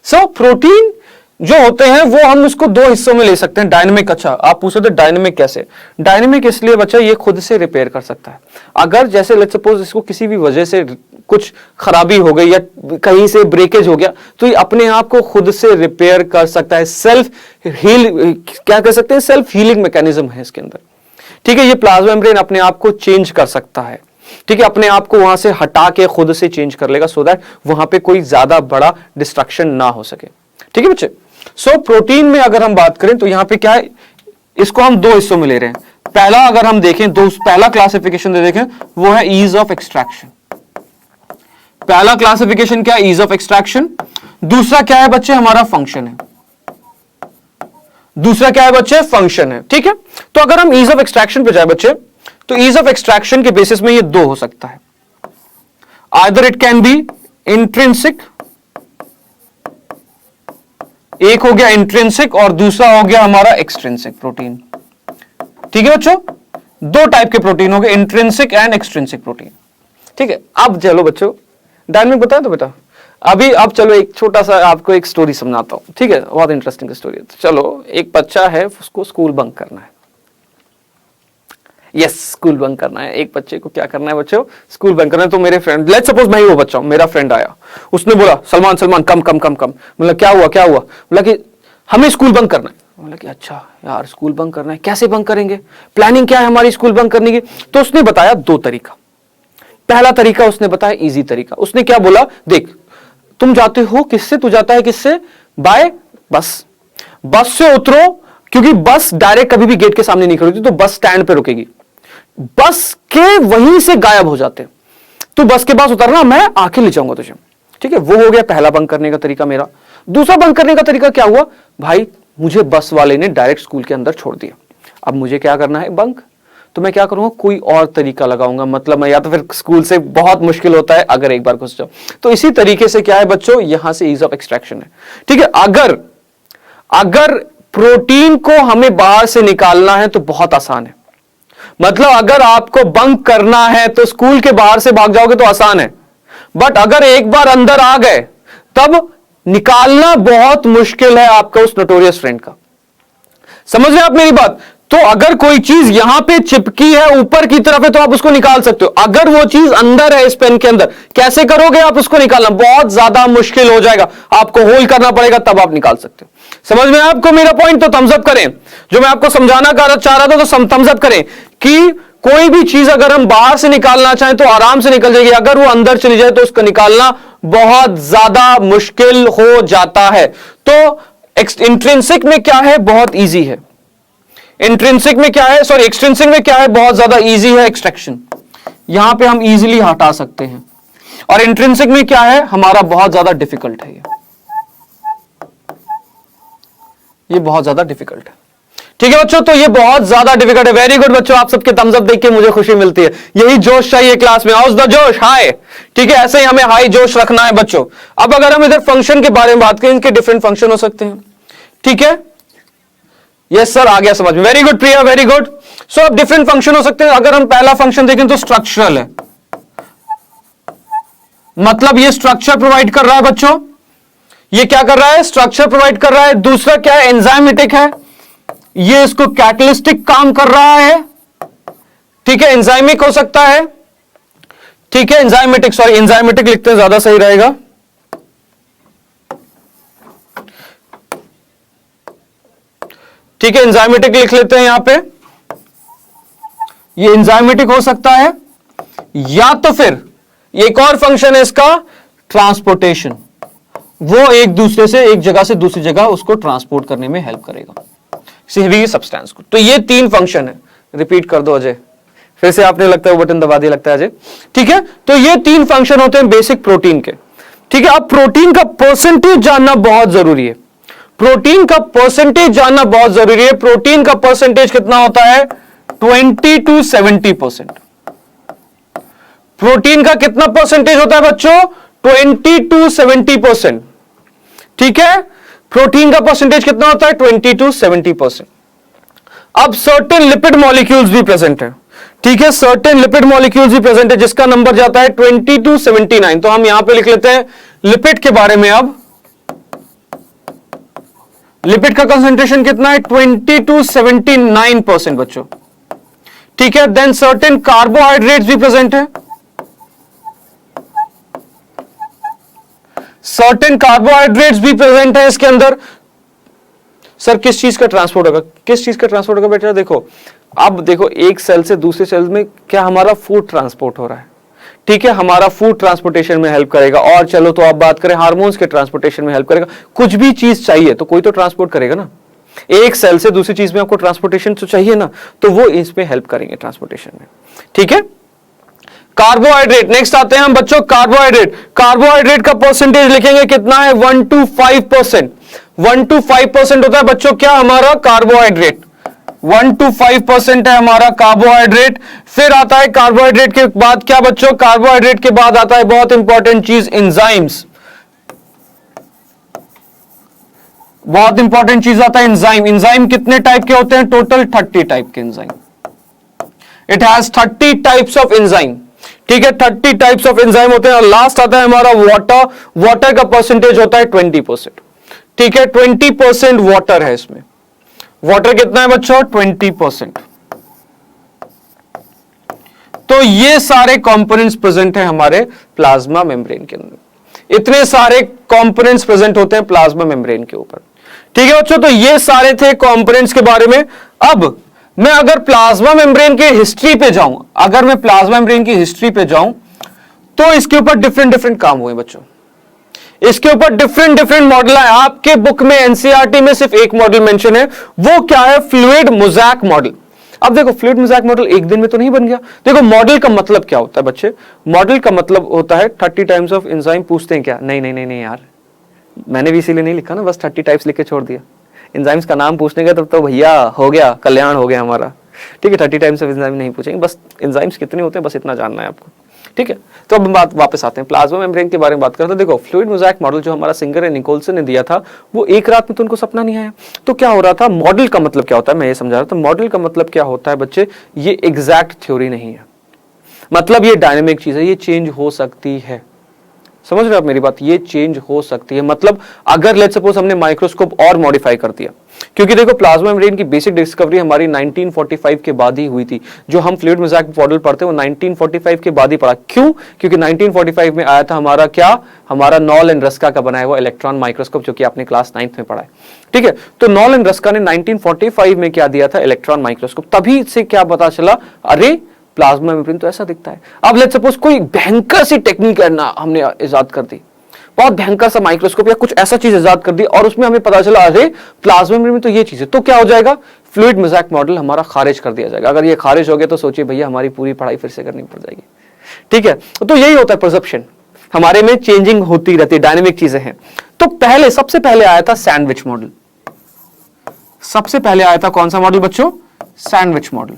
सो प्रोटीन जो होते हैं वो हम उसको दो हिस्सों में ले सकते हैं। डायनेमिक, अच्छा आप पूछ रहे थे डायनेमिक कैसे? डायनेमिक इसलिए बच्चा ये खुद से रिपेयर कर सकता है। अगर जैसे लेट्स सपोज इसको किसी भी वजह से कुछ खराबी हो गई या कहीं से ब्रेकेज हो गया तो ये अपने आप को खुद से रिपेयर कर सकता है। सेल्फ हील, क्या कह सकते हैं, सेल्फ हीलिंग मैकेनिज्म है इसके अंदर। ठीक है, ये प्लाज्मा मेम्ब्रेन अपने आप को चेंज कर सकता है। ठीक है, अपने आप को वहां से हटा के खुद से चेंज कर लेगा सो दैट वहां पे कोई ज्यादा बड़ा डिस्ट्रक्शन ना हो सके। ठीक है बच्चे, सो प्रोटीन में अगर हम बात करें तो यहां पे क्या है, इसको हम दो हिस्सों में ले रहे हैं। पहला अगर हम देखें, पहला क्लासिफिकेशन दे देखें वो है ईज ऑफ एक्सट्रैक्शन। पहला क्लासिफिकेशन क्या है? Ease of extraction. दूसरा क्या है बच्चे? हमारा फंक्शन है। दूसरा क्या है बच्चे? फंक्शन है। ठीक है, तो अगर हम ईज ऑफ एक्सट्रैक्शन पे जाए बच्चे तो ईज ऑफ एक्सट्रैक्शन के बेसिस में ये दो हो सकता है। Either it can be intrinsic, एक हो गया इंट्रिंसिक और दूसरा हो गया हमारा एक्सट्रिंसिक प्रोटीन। ठीक है बच्चों, दो टाइप के प्रोटीन हो गए, इंट्रिंसिक एंड एक्सट्रिंसिक प्रोटीन। ठीक है, अब चलो बच्चों डायनेमिक बताया तो बेटा, अभी अब चलो एक छोटा सा आपको एक स्टोरी समझाता हूं। ठीक है, बहुत इंटरेस्टिंग स्टोरी है। तो चलो, एक बच्चा है, उसको स्कूल बंक करना है। यस, स्कूल बंक करना है। एक बच्चे को क्या करना है बच्चों? स्कूल बंक करना है। तो मेरे फ्रेंड, लेट्स सपोज मैं ही वो बच्चा हूं, मेरा फ्रेंड आया, उसने बोला सलमान सलमान कम कम कम कम। बोला क्या हुआ क्या हुआ? बोला कि हमें स्कूल बंक करना है। बोला कि अच्छा यार स्कूल बंक करना है, कैसे बंक करेंगे, प्लानिंग क्या है हमारी स्कूल बंक करने की? तो उसने बताया दो तरीका। पहला तरीका उसने बताया इजी तरीका। उसने क्या बोला, देख तुम जाते हो किससे, तू जाता है किससे? बाय बस। बस से उतरो, क्योंकि बस डायरेक्ट कभी भी गेट के सामने नहीं खड़ी, तो बस स्टैंड पे रुकेगी। बस के वहीं से गायब हो जाते, तू बस के पास उतरना, मैं आके ले जाऊंगा तुझे। ठीक है, वो हो गया पहला बंक करने का तरीका मेरा। दूसरा बंक करने का तरीका क्या हुआ, भाई मुझे बस वाले ने डायरेक्ट स्कूल के अंदर छोड़ दिया, अब मुझे क्या करना है बंक, तो मैं क्या करूंगा, कोई और तरीका लगाऊंगा। मतलब मैं या तो फिर स्कूल से बहुत मुश्किल होता है अगर एक बार घुस जाओ। तो इसी तरीके से क्या है बच्चों, यहां से ईज ऑफ एक्सट्रैक्शन है। ठीक है, अगर प्रोटीन को हमें बाहर से निकालना है तो बहुत आसान है। मतलब अगर आपको बंक करना है तो स्कूल के बाहर से भाग जाओगे तो आसान है, बट अगर एक बार अंदर आ गए तब निकालना बहुत मुश्किल है आपका उस नोटोरियस फ्रेंड का। समझ रहे आप मेरी बात? तो अगर कोई चीज यहां पे चिपकी है ऊपर की तरफ है तो आप उसको निकाल सकते हो। अगर वो चीज अंदर है इस पेन के अंदर, कैसे करोगे आप उसको निकालना? बहुत ज्यादा मुश्किल हो जाएगा, आपको होल करना पड़ेगा तब आप निकाल सकते हो। समझ में आपको मेरा पॉइंट? तो थम्स अप करें, जो मैं आपको समझाना चाह रहा था तो थम्स अप करें कि कोई भी चीज अगर हम बाहर से निकालना चाहें तो आराम से निकल जाएगी, अगर वो अंदर चली जाए तो उसको निकालना बहुत ज्यादा मुश्किल हो जाता है। तो इंट्रिंसिक में क्या है, बहुत ईजी है। इंट्रिंसिक में क्या है, सॉरी एक्सट्रिंसिक में क्या है, बहुत ज्यादा इजी है एक्सट्रैक्शन, यहां पे हम इजीली हटा सकते हैं। और इंट्रिंसिक में क्या है, हमारा बहुत ज्यादा डिफिकल्ट है, ये बहुत ज्यादा डिफिकल्ट है। ठीक है बच्चों, तो ये बहुत ज्यादा डिफिकल्ट है। वेरी गुड बच्चों, आप सबके थम्स अप देख के मुझे खुशी मिलती है। यही जोश चाहिए क्लास में, हाउस द जोश, हाय। ठीक है, ऐसे ही हमें हाई जोश रखना है बच्चों। अब अगर हम इधर फंक्शन के बारे में बात करें, इनके डिफरेंट फंक्शन हो सकते हैं। ठीक है, यस सर, आ गया समझ में, वेरी गुड प्रिया, वेरी गुड। सो अब डिफरेंट फंक्शन हो सकते हैं। अगर हम पहला फंक्शन देखें तो स्ट्रक्चरल है, मतलब ये स्ट्रक्चर प्रोवाइड कर रहा है बच्चों, ये क्या कर रहा है, स्ट्रक्चर प्रोवाइड कर रहा है। दूसरा क्या है, एंजाइमेटिक है, ये इसको कैटलिस्टिक काम कर रहा है। ठीक है, एंजाइमिक हो सकता है। ठीक है, एंजाइमेटिक, सॉरी एंजाइमेटिक लिखते हैं ज्यादा सही रहेगा। ठीक है, एंजाइमेटिक लिख लेते हैं यहां पे, ये एंजाइमेटिक हो सकता है। या तो फिर एक और फंक्शन है इसका, ट्रांसपोर्टेशन, वो एक दूसरे से, एक जगह से दूसरी जगह उसको ट्रांसपोर्ट करने में हेल्प करेगा किसी भी सब्सटेंस को। तो ये तीन फंक्शन है। रिपीट कर दो अजय, फिर से आपने लगता है वो बटन दबा दिया लगता है अजय। ठीक है, तो ये तीन फंक्शन होते हैं बेसिक प्रोटीन के। ठीक है, अब प्रोटीन का परसेंटेज जानना बहुत जरूरी है। प्रोटीन का परसेंटेज जानना बहुत जरूरी है। प्रोटीन का परसेंटेज कितना होता है, 20 to 70%। प्रोटीन का कितना परसेंटेज होता है बच्चों, 20 to 70%। ठीक है, प्रोटीन का परसेंटेज कितना होता है, 20 to 70%। अब सर्टेन लिपिड मॉलिक्यूल्स भी प्रेजेंट है। ठीक है, सर्टेन लिपिड मॉलिक्यूल्स भी प्रेजेंट है जिसका नंबर जाता है 20 to 79। तो हम यहां पे लिख लेते हैं लिपिड के बारे में। अब लिपिड का कंसेंट्रेशन कितना है? 20 to 79% बच्चों। ठीक है, देन सर्टेन कार्बोहाइड्रेट्स भी प्रेजेंट है। सर्टेन कार्बोहाइड्रेट्स भी प्रेजेंट है इसके अंदर। सर किस चीज का ट्रांसपोर्ट होगा? किस चीज का ट्रांसपोर्ट होगा बेटा? देखो, अब देखो, एक सेल से दूसरे सेल में क्या हमारा फूड ट्रांसपोर्ट हो रहा है। ठीक है, हमारा फूड ट्रांसपोर्टेशन में हेल्प करेगा। और चलो तो आप बात करें हार्मोन्स के ट्रांसपोर्टेशन में हेल्प करेगा। कुछ भी चीज चाहिए तो कोई तो ट्रांसपोर्ट करेगा ना। एक सेल से दूसरी चीज में आपको ट्रांसपोर्टेशन तो चाहिए ना, तो वो इसमें हेल्प करेंगे ट्रांसपोर्टेशन में। ठीक है, कार्बोहाइड्रेट। नेक्स्ट आते हैं हम बच्चों कार्बोहाइड्रेट। कार्बोहाइड्रेट का परसेंटेज लिखेंगे कितना है? 1 to 5%। 1 to 5% होता है बच्चों क्या हमारा कार्बोहाइड्रेट। 1 to 5% है हमारा कार्बोहाइड्रेट। फिर आता है कार्बोहाइड्रेट के बाद क्या बच्चों? कार्बोहाइड्रेट के बाद आता है बहुत इंपॉर्टेंट चीज, एंजाइम्स। बहुत इंपॉर्टेंट चीज आता है एंजाइम। एंजाइम कितने टाइप के होते हैं? टोटल 30 टाइप के enzyme. It has 30 types of enzyme. ठीक है, 30 टाइप्स ऑफ एंजाइम होते हैं। और लास्ट आता है हमारा वाटर। वाटर का परसेंटेज होता है 20%। ठीक है, 20% वाटर है इसमें। वाटर कितना है बच्चों? 20%। तो ये सारे कंपोनेंट्स प्रेजेंट हैं हमारे प्लाज्मा मेम्ब्रेन के अंदर। इतने सारे कंपोनेंट्स प्रेजेंट होते हैं प्लाज्मा मेम्ब्रेन के ऊपर। ठीक है बच्चों, तो ये सारे थे कंपोनेंट्स के बारे में। अब मैं अगर प्लाज्मा मेम्ब्रेन के हिस्ट्री पे जाऊं, अगर मैं प्लाज्मा मेम्ब्रेन की हिस्ट्री पे जाऊं, तो इसके ऊपर डिफरेंट डिफरेंट काम हुए बच्चों। इसके ऊपर डिफरेंट डिफरेंट मॉडल है। आपके बुक में एनसीईआरटी में सिर्फ एक मॉडल मेंशन है, वो क्या है? Fluid mosaic model. अब देखो, फ्लूइड मोज़ैक मॉडल एक दिन में तो नहीं बन गया। देखो, मॉडल का मतलब क्या होता है बच्चे? मॉडल का मतलब होता है 30 टाइप्स ऑफ एंजाइम। पूछते हैं क्या? नहीं नहीं नहीं नहीं यार, मैंने भी इसीलिए नहीं लिखा ना, बस 30 टाइप्स लिख के छोड़ दिया। एंजाइम्स का नाम पूछने का तो भैया हो गया, कल्याण हो गया हमारा। ठीक है, 30 टाइप्स ऑफ एंजाइम नहीं पूछेंगे, बस एंजाइम्स कितने होते हैं बस इतना जानना है आपको। ठीक है, तो अब हम बात वापस आते हैं प्लाज्मा मेम्ब्रेन के बारे में बात करते हैं। देखो, फ्लूइड मोज़ैक मॉडल जो हमारा सिंगर एंड निकोलसन ने दिया था, वो एक रात में तो उनको सपना नहीं आया। तो क्या हो रहा था? मॉडल का मतलब क्या होता है मैं ये समझा रहा था। मॉडल का मतलब क्या होता है बच्चे? ये एग्जैक्ट थ्योरी नहीं है, मतलब ये डायनेमिक चीज है, ये चेंज हो सकती है। समझ रहे हो आप मेरी बात? ये चेंज हो सकती है। मतलब अगर लेट्स सपोज हमने माइक्रोस्कोप और मॉडिफाई कर दिया, क्योंकि देखो प्लाज्मा मेम्ब्रेन की बेसिक डिस्कवरी हमारी 1945 के बाद ही हुई थी। जो हम फ्लूइड मोज़ैक मॉडल पढ़ते हैं वो 1945 के बाद ही पढ़ा। क्यों? क्योंकि 1945 में आया था हमारा क्या? हमारा नॉल एंड रस्का का बनाया हुआ इलेक्ट्रॉन माइक्रोस्कोप, जो कि आपने क्लास 9th में पढ़ा है। ठीक है, तो नॉल एंड रस्का ने 1945 में क्या दिया था? Electron microscope. तभी से क्या पता चला, अरे प्लाज्मा मेम्ब्रेन तो ऐसा दिखता है। अब लेट्स सपोज कोई भयंकर सी टेक्निक है ना, हमने इजाद कर दी, बहुत भयंकर सा माइक्रोस्कोप या कुछ ऐसा चीज इजाद कर दी, और उसमें हमें पता चला अरे प्लाज्मा मेम्ब्रेन में तो ये चीज है, तो क्या हो जाएगा? फ्लूइड मोज़ैक मॉडल हमारा खारिज कर दिया जाएगा। अगर ये खारिज हो गया तो सोचिए भैया, हमारी पूरी पढ़ाई फिर से करनी पड़ जाएगी। ठीक है, तो यही होता है परसेप्शन, हमारे में चेंजिंग होती रहती है, डायनेमिक चीजें हैं। तो पहले सबसे पहले आया था सैंडविच मॉडल। सबसे पहले आया था कौन सा मॉडल बच्चों? Sandwich model.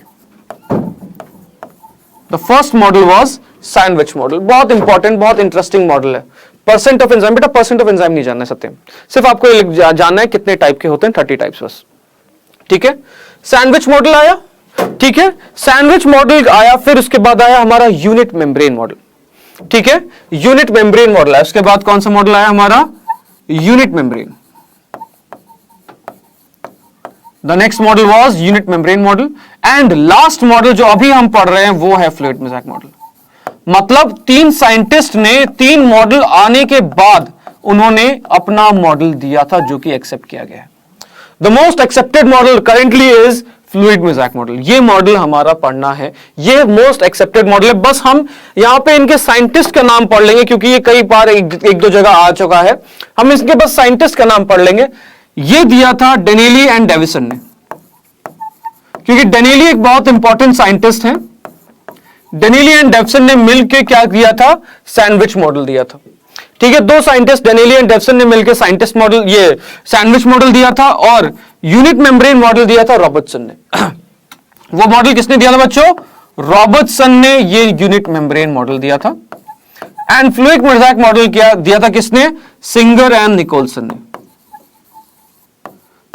The first model was sandwich model. बहुत इंपॉर्टेंट, बहुत इंटरेस्टिंग मॉडल है। परसेंट ऑफ एंजाइम, बेटा परसेंट ऑफ एंजाइम नहीं जानना है सत्यम, सिर्फ आपको जानना है कितने टाइप के होते हैं, 30 टाइप्स बस। ठीक है, सैंडविच मॉडल आया। ठीक है, सैंडविच मॉडल आया, फिर उसके बाद आया हमारा यूनिट मेम्ब्रेन मॉडल। ठीक है, यूनिट मेम्ब्रेन मॉडल आया। उसके बाद कौन सा मॉडल आया हमारा? Unit membrane. The next model was unit membrane model and last model जो अभी हम पढ़ रहे हैं वो है फ्लूइड मोज़ैक मॉडल। मतलब 3 साइंटिस्ट ने 3 मॉडल आने के बाद उन्होंने अपना मॉडल दिया था जो कि एक्सेप्ट किया गया है। The most accepted model currently is fluid mosaic model. ये मॉडल हमारा पढ़ना है, ये मोस्ट एक्सेप्टेड मॉडल है। बस हम यहां पे इनके साइंटिस्ट का नाम पढ़ लेंगे क्योंकि ये कई बार एक दो जगह आ चुका है। हम इसके बस साइंटिस्ट का नाम पढ़ लेंगे। ये दिया था डेनेली एंड डेविसन ने, क्योंकि डेनेली एक बहुत इंपॉर्टेंट साइंटिस्ट हैं। डेनेली एंड डेविसन ने मिलकर क्या दिया था? सैंडविच मॉडल दिया था। ठीक है, 2 साइंटिस्ट डेनेली एंड डेविसन ने मिलकर साइंटिस्ट मॉडल, ये सैंडविच मॉडल दिया था, और यूनिट मेम्ब्रेन मॉडल दिया था रॉबर्टसन ने। वो मॉडल किसने दिया था बच्चों? रॉबर्टसन ने ये यूनिट मेम्ब्रेन मॉडल दिया था। एंड फ्लूइड मोज़ैक मॉडल क्या दिया था? किसने? सिंगर एंड निकोलसन ने।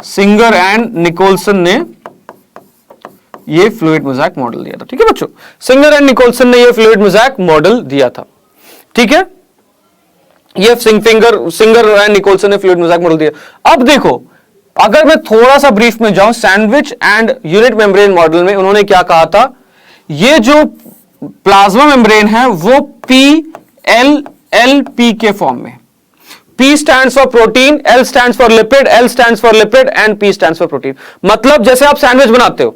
सिंगर एंड निकोलसन ने ये फ्लूइड मोज़ेक मॉडल दिया था। ठीक है बच्चों, सिंगर एंड निकोलसन ने ये फ्लूइड मोज़ेक मॉडल दिया था। ठीक है, ये सिंगर एंड निकोलसन ने फ्लूइड मोज़ेक मॉडल दिया। अब देखो, अगर मैं थोड़ा सा ब्रीफ में जाऊं, sandwich and unit membrane model में उन्होंने क्या कहा था, ये जो प्लाज्मा मेम्ब्रेन है वो PLLP के फॉर्म में, P stands for protein, L stands for lipid, L stands for lipid and P stands for protein. मतलब जैसे आप सैंडविच बनाते हो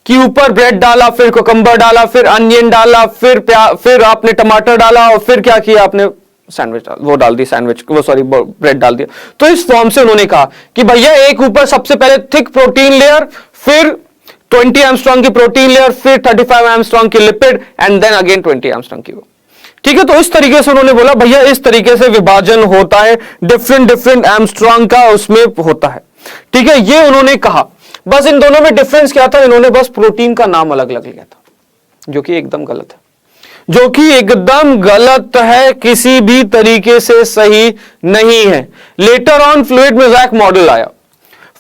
कि ऊपर ब्रेड डाला, फिर कोकम्बर डाला, फिर अनियन डाला, फिर आपने टमाटर डाला और फिर क्या किया आपने, सैंडविच वो डाल दी, सैंडविच वो सॉरी ब्रेड डाल दिया। तो इस फॉर्म से उन्होंने कहा कि भैया एक ऊपर सबसे पहले थिक प्रोटीन लेयर, फिर 20 एंगस्ट्रॉम की प्रोटीन लेयर, फिर 35 एंगस्ट्रॉम की lipid and then again 20 angstrom की वो। ठीक है, तो इस तरीके से उन्होंने बोला भैया इस तरीके से विभाजन होता है, डिफरेंट एंगस्ट्रॉम का उसमें होता है। ठीक है, ये उन्होंने कहा। बस इन दोनों में डिफरेंस क्या था, इन्होंने बस प्रोटीन का नाम अलग अलग लिया था, जो कि एकदम गलत है, जो कि एकदम गलत है, किसी भी तरीके से सही नहीं है। Later on fluid mosaic model आया।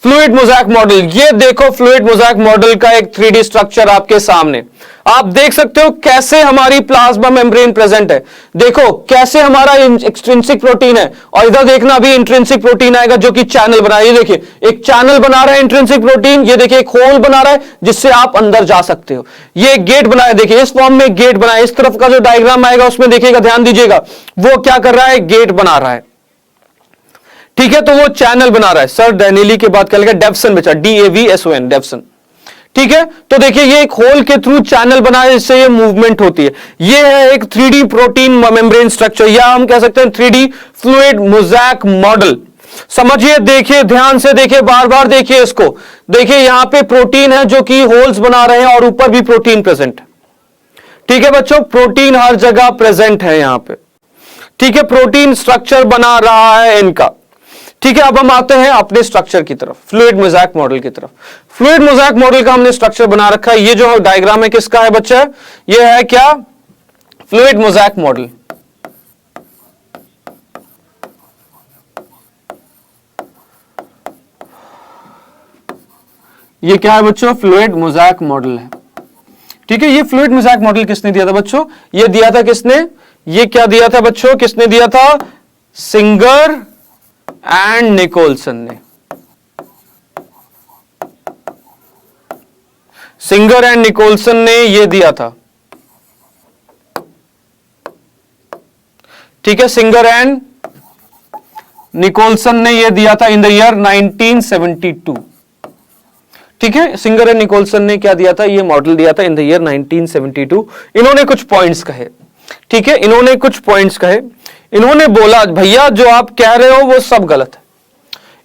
फ्लूइड मोज़ेक मॉडल, ये देखो फ्लूइड मोज़ेक मॉडल का एक 3D स्ट्रक्चर आपके सामने। आप देख सकते हो कैसे हमारी प्लाज्मा मेम्ब्रेन प्रेजेंट है, देखो कैसे हमारा एक्सट्रिंसिक प्रोटीन है, और इधर देखना अभी इंट्रिंसिक प्रोटीन आएगा जो कि चैनल बना रहा है। ये देखिए एक चैनल बना रहा है इंट्रिंसिक प्रोटीन, ये देखिए एक होल बना रहा है जिससे आप अंदर जा सकते हो। ये एक गेट बनाया, देखिए इस फॉर्म में गेट बनाया, इस तरफ का जो डायग्राम आएगा उसमें देखिएगा, ध्यान दीजिएगा, वो क्या कर रहा है, गेट बना रहा है। ठीक है, तो वो चैनल बना रहा है। सर डैनिली के बाद क्या लिखा, डेवसन बचा, DAVSON, डेवसन। ठीक है, तो देखिए ये एक होल के थ्रू चैनल बना है जिससे ये मूवमेंट होती है। ये है एक 3D प्रोटीन मेम्ब्रेन स्ट्रक्चर, या हम कह सकते हैं 3D फ्लूइड मोज़ेक मॉडल। समझिए, देखिए ध्यान से देखिए, बार बार देखिए इसको, देखिए यहां पे प्रोटीन है जो कि होल्स बना रहे हैं और ऊपर भी प्रोटीन प्रेजेंट है। ठीक है बच्चों, प्रोटीन हर जगह प्रेजेंट है यहां पे। ठीक है, प्रोटीन स्ट्रक्चर बना रहा है इनका। ठीक है, अब हम आते हैं अपने स्ट्रक्चर की तरफ, फ्लूइड मोज़ेक मॉडल की तरफ। फ्लूइड मोज़ेक मॉडल का हमने स्ट्रक्चर बना रखा है। ये जो डायग्राम है किसका है बच्चा, ये है क्या, फ्लूइड मोज़ेक मॉडल। ये क्या है बच्चों, फ्लूइड मोज़ेक मॉडल है। ठीक है, ये फ्लूइड मोज़ेक मॉडल किसने दिया था बच्चों, ये दिया था किसने, ये क्या दिया था बच्चों, किसने दिया था, सिंगर एंड निकोलसन ने। सिंगर एंड निकोलसन ने ये दिया था। ठीक है, सिंगर एंड निकोलसन ने ये दिया था इन द ईयर 1972। ठीक है, सिंगर एंड निकोलसन ने क्या दिया था, ये मॉडल दिया था इन द ईयर 1972। इन्होंने कुछ पॉइंट्स कहे। ठीक है, इन्होंने कुछ पॉइंट्स कहे। इन्होंने बोला भैया जो आप कह रहे हो वो सब गलत है।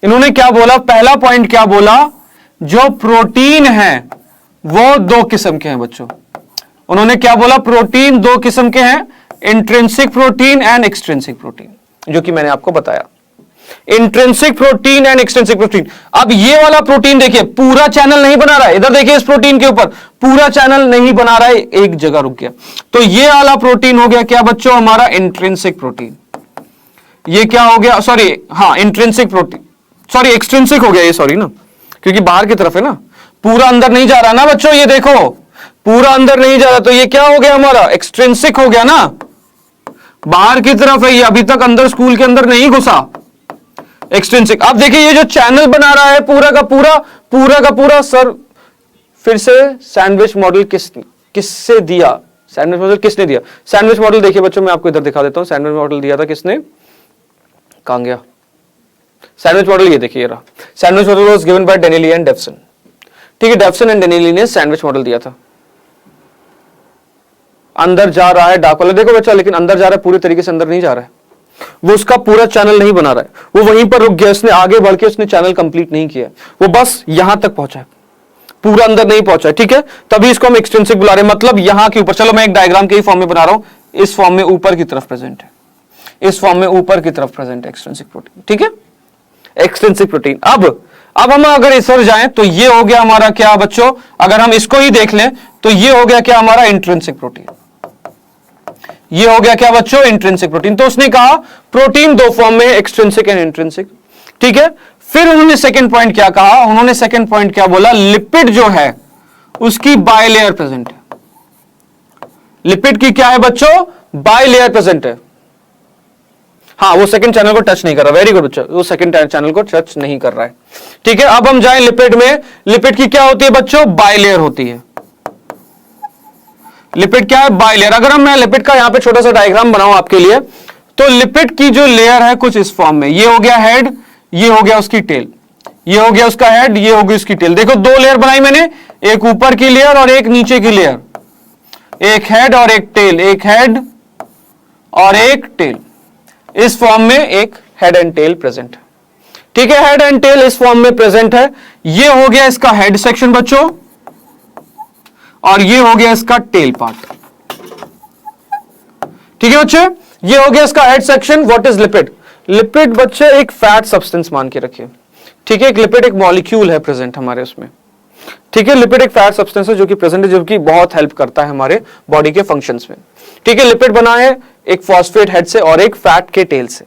इन्होंने क्या बोला, पहला पॉइंट क्या बोला, जो प्रोटीन है वो दो किस्म के हैं बच्चों। उन्होंने क्या बोला, प्रोटीन दो किस्म के हैं, intrinsic protein and extrinsic protein, जो कि मैंने आपको बताया, intrinsic protein and extrinsic protein. अब ये वाला प्रोटीन देखिए पूरा चैनल नहीं बना रहा है, इधर देखिए इस प्रोटीन के ऊपर पूरा चैनल नहीं बना रहा है, एक जगह रुक गया। तो ये वाला प्रोटीन हो गया क्या बच्चों, हमारा इंट्रिंसिक प्रोटीन। ये क्या हो गया, सॉरी हाँ इंट्रिंसिक प्रोटीन, सॉरी एक्सट्रिंसिक हो गया ये, सॉरी ना, क्योंकि बाहर की तरफ है ना, पूरा अंदर नहीं जा रहा ना बच्चों, ये देखो पूरा अंदर नहीं जा रहा, तो ये क्या हो गया हमारा, एक्सट्रिंसिक हो गया ना, बाहर की तरफ है ये, अभी तक अंदर स्कूल के अंदर नहीं घुसा, एक्सट्रिंसिक। अब देखिए ये जो चैनल बना रहा है पूरा का पूरा सर, फिर से सैंडविच मॉडल किससे दिया, सैंडविच मॉडल किसने दिया, सैंडविच मॉडल देखिए बच्चों मैं आपको इधर दिखा देता हूं, सैंडविच मॉडल दिया था किसने, कहां गया सैंडविच मॉडल, ये देखिए रहा, sandwich model was given by Danielli and Davson. ठीक है, डेवसन एंड डेनिली ने सैंडविच मॉडल दिया था। अंदर जा रहा है डार्क वाला, देखो बच्चा, लेकिन अंदर जा रहा है, पूरी तरीके से अंदर नहीं जा रहा है, वो उसका पूरा चैनल नहीं बना रहा है, वो वहीं पर रुक गया, उसने आगे बढ़ के उसने चैनल कंप्लीट नहीं किया, वो बस यहां तक पहुंचा है, पूरा अंदर नहीं पहुंचा है। ठीक है, तभी इसको हम एक्सट्रिंसिक बुला रहे हैं, मतलब यहां के ऊपर। चलो मैं एक डायग्राम के ही फॉर्म में बना रहा हूं, इस फॉर्म में ऊपर की तरफ प्रेजेंट है, इस फॉर्म में ऊपर की तरफ प्रेजेंट है एक्सट्रिंसिक प्रोटीन। ठीक है, एक्सट्रिंसिक प्रोटीन। अब हम अगर इधर जाएं तो ये हो गया हमारा क्या बच्चों, अगर हम इसको ही देख लें तो ये हो गया क्या हमारा इंट्रिंसिक प्रोटीन, ये हो गया क्या बच्चों, इंट्रिंसिक प्रोटीन। तो उसने कहा प्रोटीन दो फॉर्म में, एक्सट्रिंसिक एंड इंट्रिंसिक। ठीक है, फिर उन्होंने सेकंड पॉइंट क्या कहा, उन्होंने सेकंड पॉइंट क्या बोला, लिपिड जो है उसकी बाइलेयर प्रेजेंट है। लिपिड की क्या है बच्चों? बाइलेयर प्रेजेंट है। हाँ, वो सेकंड चैनल को टच नहीं कर रहा। वेरी गुड बच्चों, वो सेकंड चैनल को टच नहीं कर रहा है। ठीक है, अब हम जाएं लिपिड में। लिपिड की क्या होती है बच्चों? बाइलेयर होती है। लिपिड क्या है? बाइलेयर। अगर मैं लिपिड का यहां पे छोटा सा डायग्राम बनाऊं आपके लिए, तो लिपिड की जो लेयर है कुछ इस फॉर्म में, ये हो गया हेड, ये हो गया उसकी टेल, ये हो गया उसका हेड, ये होगी उसकी टेल। देखो दो लेयर बनाई मैंने, एक ऊपर की लेयर और एक नीचे की लेयर, एक हेड और एक टेल, एक हेड और एक टेल। इस फॉर्म में एक हेड एंड टेल प्रेजेंट है। ठीक है, हेड एंड टेल इस फॉर्म में प्रेजेंट है। ये हो गया इसका हेड सेक्शन बच्चों, और ये हो गया इसका टेल पार्ट। ठीक है बच्चे, ये हो गया इसका head section. What is lipid? Lipid बच्चे एक फैट सब्सटेंस मान के रखिए। ठीक है, एक लिपिड एक मॉलिक्यूल है प्रेजेंट हमारे उसमें। ठीक है, लिपिड एक फैट सब्सटेंस है जो कि प्रेजेंट है, जो कि बहुत हेल्प करता है हमारे बॉडी के फंक्शंस में। ठीक है, लिपिड बना है एक फॉस्फेट हेड से और एक फैट के टेल से।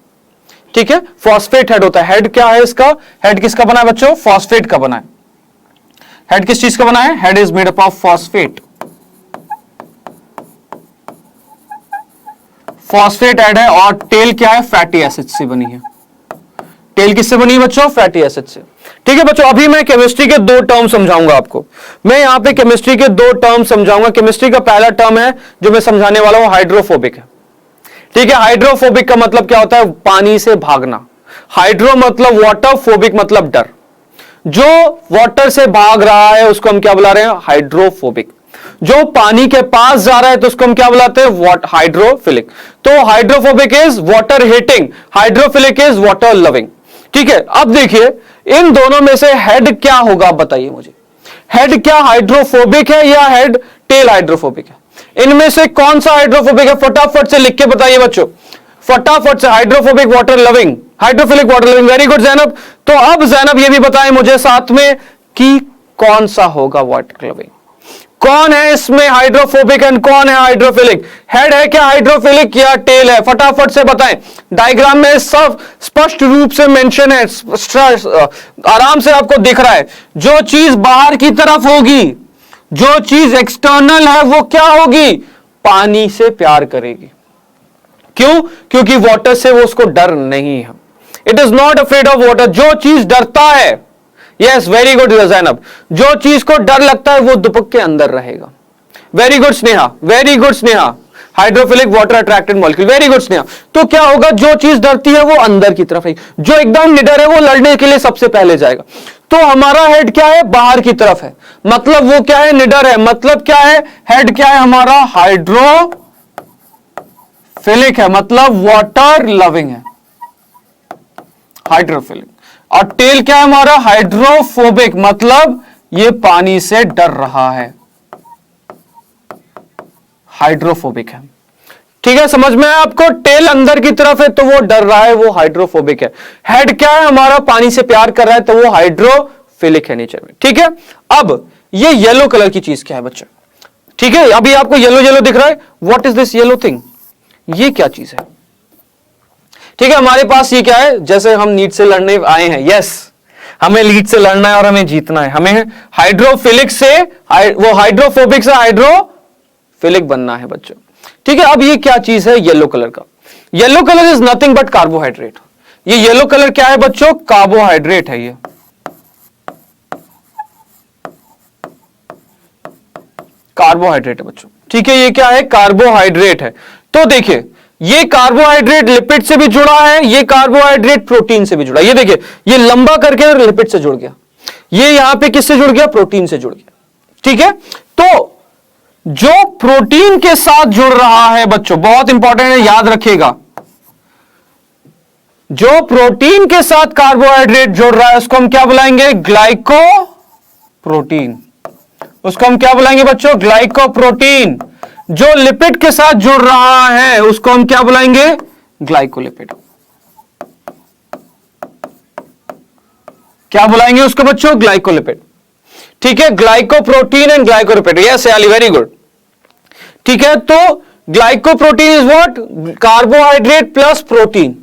ठीक है, फॉस्फेट हेड होता है। हेड क्या है इसका? हेड किसका बना है बच्चों? फॉस्फेट का बना है। हेड किस चीज का बना है? Head is made up of phosphate. Phosphate head है। और टेल क्या है? फैटी एसिड से बनी है। टेल किससे बनी है बच्चों? फैटी एसिड से। ठीक है बच्चों, अभी मैं केमिस्ट्री के दो टर्म समझाऊंगा आपको। मैं यहां पे केमिस्ट्री के दो टर्म समझाऊंगा। केमिस्ट्री का पहला टर्म है जो मैं समझाने वाला हूं, हाइड्रोफोबिक है। ठीक है, हाइड्रोफोबिक का मतलब क्या होता है? पानी से भागना। हाइड्रो मतलब वाटर, फोबिक मतलब डर। जो वाटर से भाग रहा है उसको हम क्या बुला रहे हैं? हाइड्रोफोबिक। जो पानी के पास जा रहा है तो उसको हम क्या बुलाते हैं? हाइड्रोफिलिक। तो hydrophobic is water hating, hydrophilic is water loving. ठीक है, अब देखिए इन दोनों में से हेड क्या होगा बताइए मुझे। हेड क्या हाइड्रोफोबिक है या हेड टेल हाइड्रोफोबिक है? इनमें से कौन सा हाइड्रोफोबिक है? फटाफट से लिख के बताइए बच्चों, फटाफट से। Hydrophobic water loving, hydrophilic water loving. Very good Zainab. तो अब जैनब ये भी बताएं मुझे साथ में कि कौन सा होगा वाटर लविंग? कौन है इसमें हाइड्रोफोबिक एंड कौन है हाइड्रोफिलिक? हेड है क्या हाइड्रोफिलिक या टेल है? फटाफट से बताएं। डायग्राम में सब स्पष्ट रूप से मेंशन है, आराम से आपको दिख रहा है। जो चीज बाहर की तरफ होगी, जो चीज एक्सटर्नल है, वो क्या होगी? पानी से प्यार करेगी। क्यों? क्योंकि वाटर से वो उसको डर नहीं है। It is not afraid of water. जो चीज डरता है, यस वेरी गुड जैनब, जो चीज को डर लगता है वो दुपक के अंदर रहेगा। Very good Sneha, very good Sneha. Hydrophilic water attracted molecule, very good Sneha. तो क्या होगा? जो चीज डरती है वो अंदर की तरफ है, जो एकदम निडर है वो लड़ने के लिए सबसे पहले जाएगा। तो हमारा हेड क्या है? बाहर की तरफ है, मतलब वो क्या है? निडर है। मतलब क्या है? हेड क्या है हमारा? हाइड्रोफिलिक है, मतलब वाटर लविंग है, हाइड्रोफिलिक। और टेल क्या है हमारा? हाइड्रोफोबिक, मतलब ये पानी से डर रहा है, हाइड्रोफोबिक है। ठीक है, समझ में आया आपको? टेल अंदर की तरफ है तो वो डर रहा है, वो हाइड्रोफोबिक है। हेड क्या है हमारा? पानी से प्यार कर रहा है तो वो हाइड्रोफिलिक है नीचे में। ठीक है, अब ये येलो कलर की चीज क्या है बच्चे? ठीक है, अभी आपको येलो येलो दिख रहा है। What is this yellow thing? ये क्या चीज है? ठीक है, हमारे पास ये क्या है? जैसे हम नीट से लड़ने आए हैं, यस हमें लीड से लड़ना है और हमें जीतना है। हमें हाइड्रोफिलिक से वो हाइड्रोफोबिक से हाइड्रोफिलिक बनना है बच्चों। ठीक है, अब ये क्या चीज है? येलो कलर का। Yellow colour is nothing but carbohydrate. ये येलो कलर क्या है बच्चों? कार्बोहाइड्रेट है। ये कार्बोहाइड्रेट है बच्चों। ठीक है, ये क्या है? कार्बोहाइड्रेट है। तो देखिए, ये कार्बोहाइड्रेट लिपिड से भी जुड़ा है, ये कार्बोहाइड्रेट प्रोटीन से भी जुड़ा है। ये देखिए, ये लंबा करके लिपिड से जुड़ गया, ये यहां पे किससे जुड़ गया? प्रोटीन से जुड़ गया। ठीक है, तो जो प्रोटीन के साथ जुड़ रहा है बच्चों, बहुत इंपॉर्टेंट है, याद रखिएगा। जो प्रोटीन के साथ कार्बोहाइड्रेट जुड़ रहा है उसको हम क्या बुलाएंगे? ग्लाइकोप्रोटीन। उसको हम क्या बुलाएंगे बच्चों? ग्लाइकोप्रोटीन। जो लिपिड के साथ जुड़ रहा है उसको हम क्या बुलाएंगे? ग्लाइकोलिपिड। क्या बुलाएंगे उसको बच्चों? ग्लाइकोलिपिड। ठीक है, ग्लाइकोप्रोटीन एंड ग्लाइकोलिपिड। यस याली, वेरी गुड। ठीक है, तो glycoprotein is what? Carbohydrate plus protein.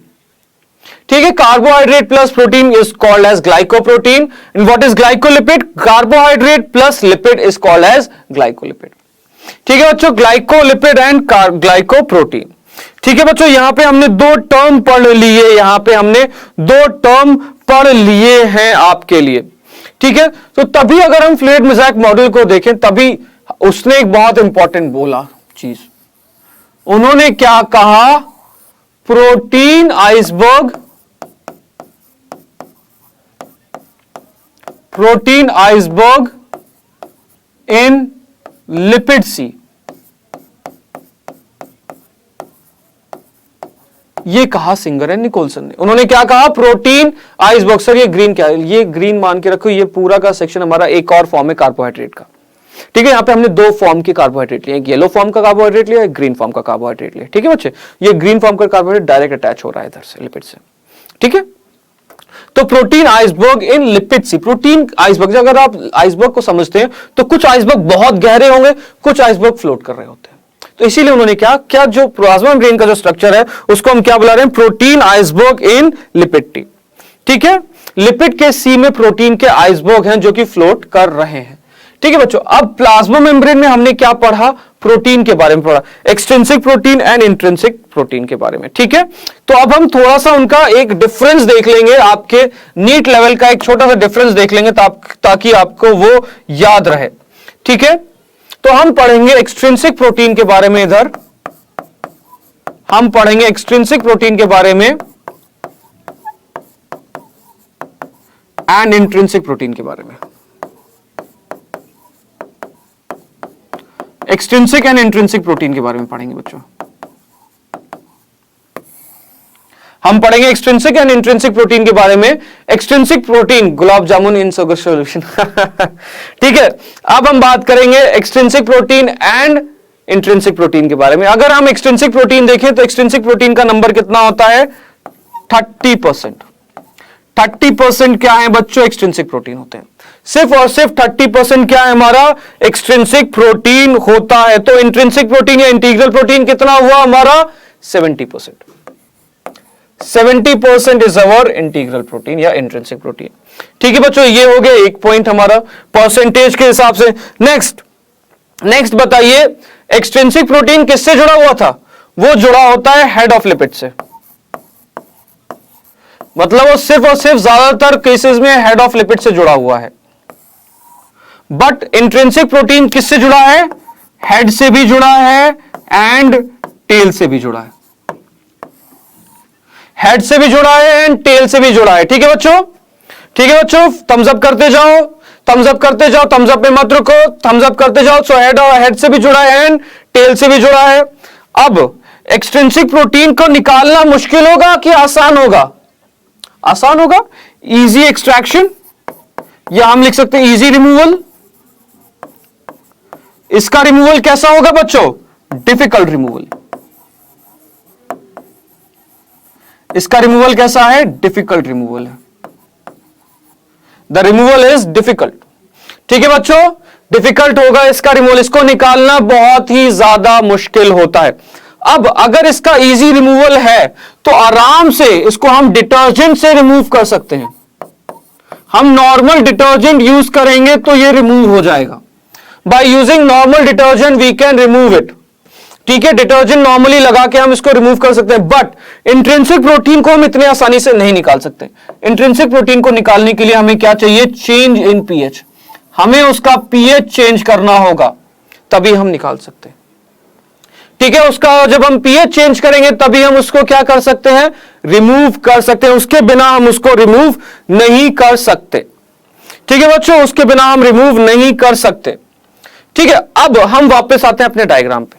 ठीक है, carbohydrate plus protein is called as glycoprotein and what is glycolipid? Carbohydrate plus lipid is called as glycolipid. ठीक है बच्चों, ग्लाइकोलिपिड एंड ग्लाइकोप्रोटीन। ठीक है बच्चों, यहां पे हमने दो टर्म पढ़ लिए, यहां पे हमने दो टर्म पढ़ लिए हैं आपके लिए। ठीक है, तो तभी अगर हम फ्लूइड मोज़ेक मॉडल को देखें, तभी उसने एक बहुत इंपॉर्टेंट बोला चीज, उन्होंने क्या कहा? Protein iceberg, protein iceberg in lipid sea. ये कहा सिंगर एंड निकोलसन ने। उन्होंने क्या कहा? प्रोटीन आइसबर्ग। सर ये ग्रीन क्या है? ये ग्रीन मान के रखो, ये पूरा का सेक्शन हमारा एक और फॉर्म है कार्बोहाइड्रेट का। ठीक है, यहां पे हमने दो फॉर्म के कार्बोहाइड्रेट लिए, एक येलो फॉर्म का कार्बोहाइड्रेट लिया, एक ग्रीन फॉर्म का कार्बोहाइड्रेट लिया। ठीक है बच्चे, ये ग्रीन फॉर्म का कार्बोहाइड्रेट डायरेक्ट अटैच हो रहा है इधर से, लिपिड से। ठीक है, तो protein iceberg in lipid sea. Protein iceberg, अगर आप आइसबर्ग को समझते हैं तो कुछ आइसबर्ग बहुत गहरे होंगे, कुछ आइसबर्ग फ्लोट कर रहे होते हैं। तो इसीलिए उन्होंने क्या जो प्लाज्मा मेम्ब्रेन का जो स्ट्रक्चर है उसको हम क्या बुला रहे हैं? Protein iceberg in lipid T. ठीक है, लिपिड के सी में प्रोटीन के आइसबर्ग हैं जो कि फ्लोट कर रहे हैं। ठीक है बच्चों, अब प्लाज्मा मेम्ब्रेन में हमने क्या पढ़ा? प्रोटीन के बारे में पढ़ा, extrinsic protein and intrinsic protein के बारे में। ठीक है, तो अब हम थोड़ा सा उनका एक डिफरेंस देख लेंगे, आपके नीट लेवल का एक छोटा सा डिफरेंस देख लेंगे ताकि आपको वो याद रहे। ठीक है, तो हम पढ़ेंगे एक्सट्रिंसिक प्रोटीन के बारे में, इधर हम पढ़ेंगे एक्सट्रिंसिक प्रोटीन के बारे में एंड इंट्रिंसिक प्रोटीन के बारे में। एक्सट्रिंसिक एंड इंट्रिंसिक प्रोटीन के बारे में पढ़ेंगे बच्चों। हम पढ़ेंगे एक्सट्रिंसिक एंड इंट्रिंसिक प्रोटीन के बारे में। एक्सट्रिंसिक प्रोटीन, गुलाब जामुन इन शुगर सॉल्यूशन। ठीक है, अब हम बात करेंगे extrinsic protein and intrinsic protein के बारे में। अगर हम एक्सट्रिंसिक प्रोटीन देखें तो एक्सट्रिंसिक प्रोटीन का नंबर कितना होता है? 30%। 30% क्या है बच्चों? एक्सट्रिंसिक प्रोटीन होते हैं। सिर्फ और सिर्फ 30% क्या है हमारा? एक्सट्रिंसिक प्रोटीन होता है। तो इंट्रिंसिक प्रोटीन या इंटीग्रल प्रोटीन कितना हुआ हमारा? 70%। 70% इज अवर इंटीग्रल प्रोटीन या इंट्रिंसिक प्रोटीन। ठीक है बच्चों, ये हो गया एक पॉइंट हमारा परसेंटेज के हिसाब से। नेक्स्ट बताइए, एक्सट्रिंसिक प्रोटीन किससे जुड़ा हुआ था? वो जुड़ा होता है हेड ऑफ लिपिड से। मतलब वो सिर्फ और सिर्फ ज्यादातर केसेस में हेड ऑफ लिपिड से जुड़ा हुआ है। बट इंट्रिंसिक प्रोटीन किससे जुड़ा है? हेड से भी जुड़ा है एंड टेल से भी जुड़ा है। हेड से भी जुड़ा है एंड टेल से भी जुड़ा है। ठीक है बच्चों, ठीक है बच्चों, थम्स अप करते जाओ, थम्स अप करते जाओ, थम्स अप पे मत रुको, थम्स अप करते जाओ। सो हेड से भी जुड़ा है एंड टेल से भी जुड़ा है। अब एक्सट्रिंसिक प्रोटीन को निकालना मुश्किल होगा कि आसान होगा? आसान होगा। इजी एक्सट्रैक्शन, या हम लिख सकते हैं इजी रिमूवल। इसका रिमूवल कैसा होगा बच्चों? Difficult removal. इसका रिमूवल कैसा है? डिफिकल्ट रिमूवल है। The removal is difficult. ठीक है बच्चों, डिफिकल्ट होगा इसका रिमूवल, इसको निकालना बहुत ही ज्यादा मुश्किल होता है। अब अगर इसका इजी रिमूवल है तो आराम से इसको हम डिटर्जेंट से रिमूव कर सकते हैं। हम नॉर्मल डिटर्जेंट यूज करेंगे तो ये रिमूव हो जाएगा। By using normal detergent we can remove it. ठीक है, डिटर्जेंट नॉर्मली लगा के हम इसको रिमूव कर सकते हैं, बट इंट्रिंसिक प्रोटीन को हम इतने आसानी से नहीं निकाल सकते। इंट्रिंसिक प्रोटीन को निकालने के लिए हमें क्या चाहिए? Change in pH. हमें उसका पीएच चेंज करना होगा, तभी हम निकाल सकते हैं। ठीक है, उसका जब हम पीएच चेंज करेंगे तभी हम उसको क्या कर सकते हैं? रिमूव कर सकते हैं। उसके बिना हम उसको रिमूव नहीं कर सकते। ठीक है बच्चों, उसके बिना हम रिमूव नहीं कर सकते। ठीक है, अब हम वापस आते हैं अपने डायग्राम पे।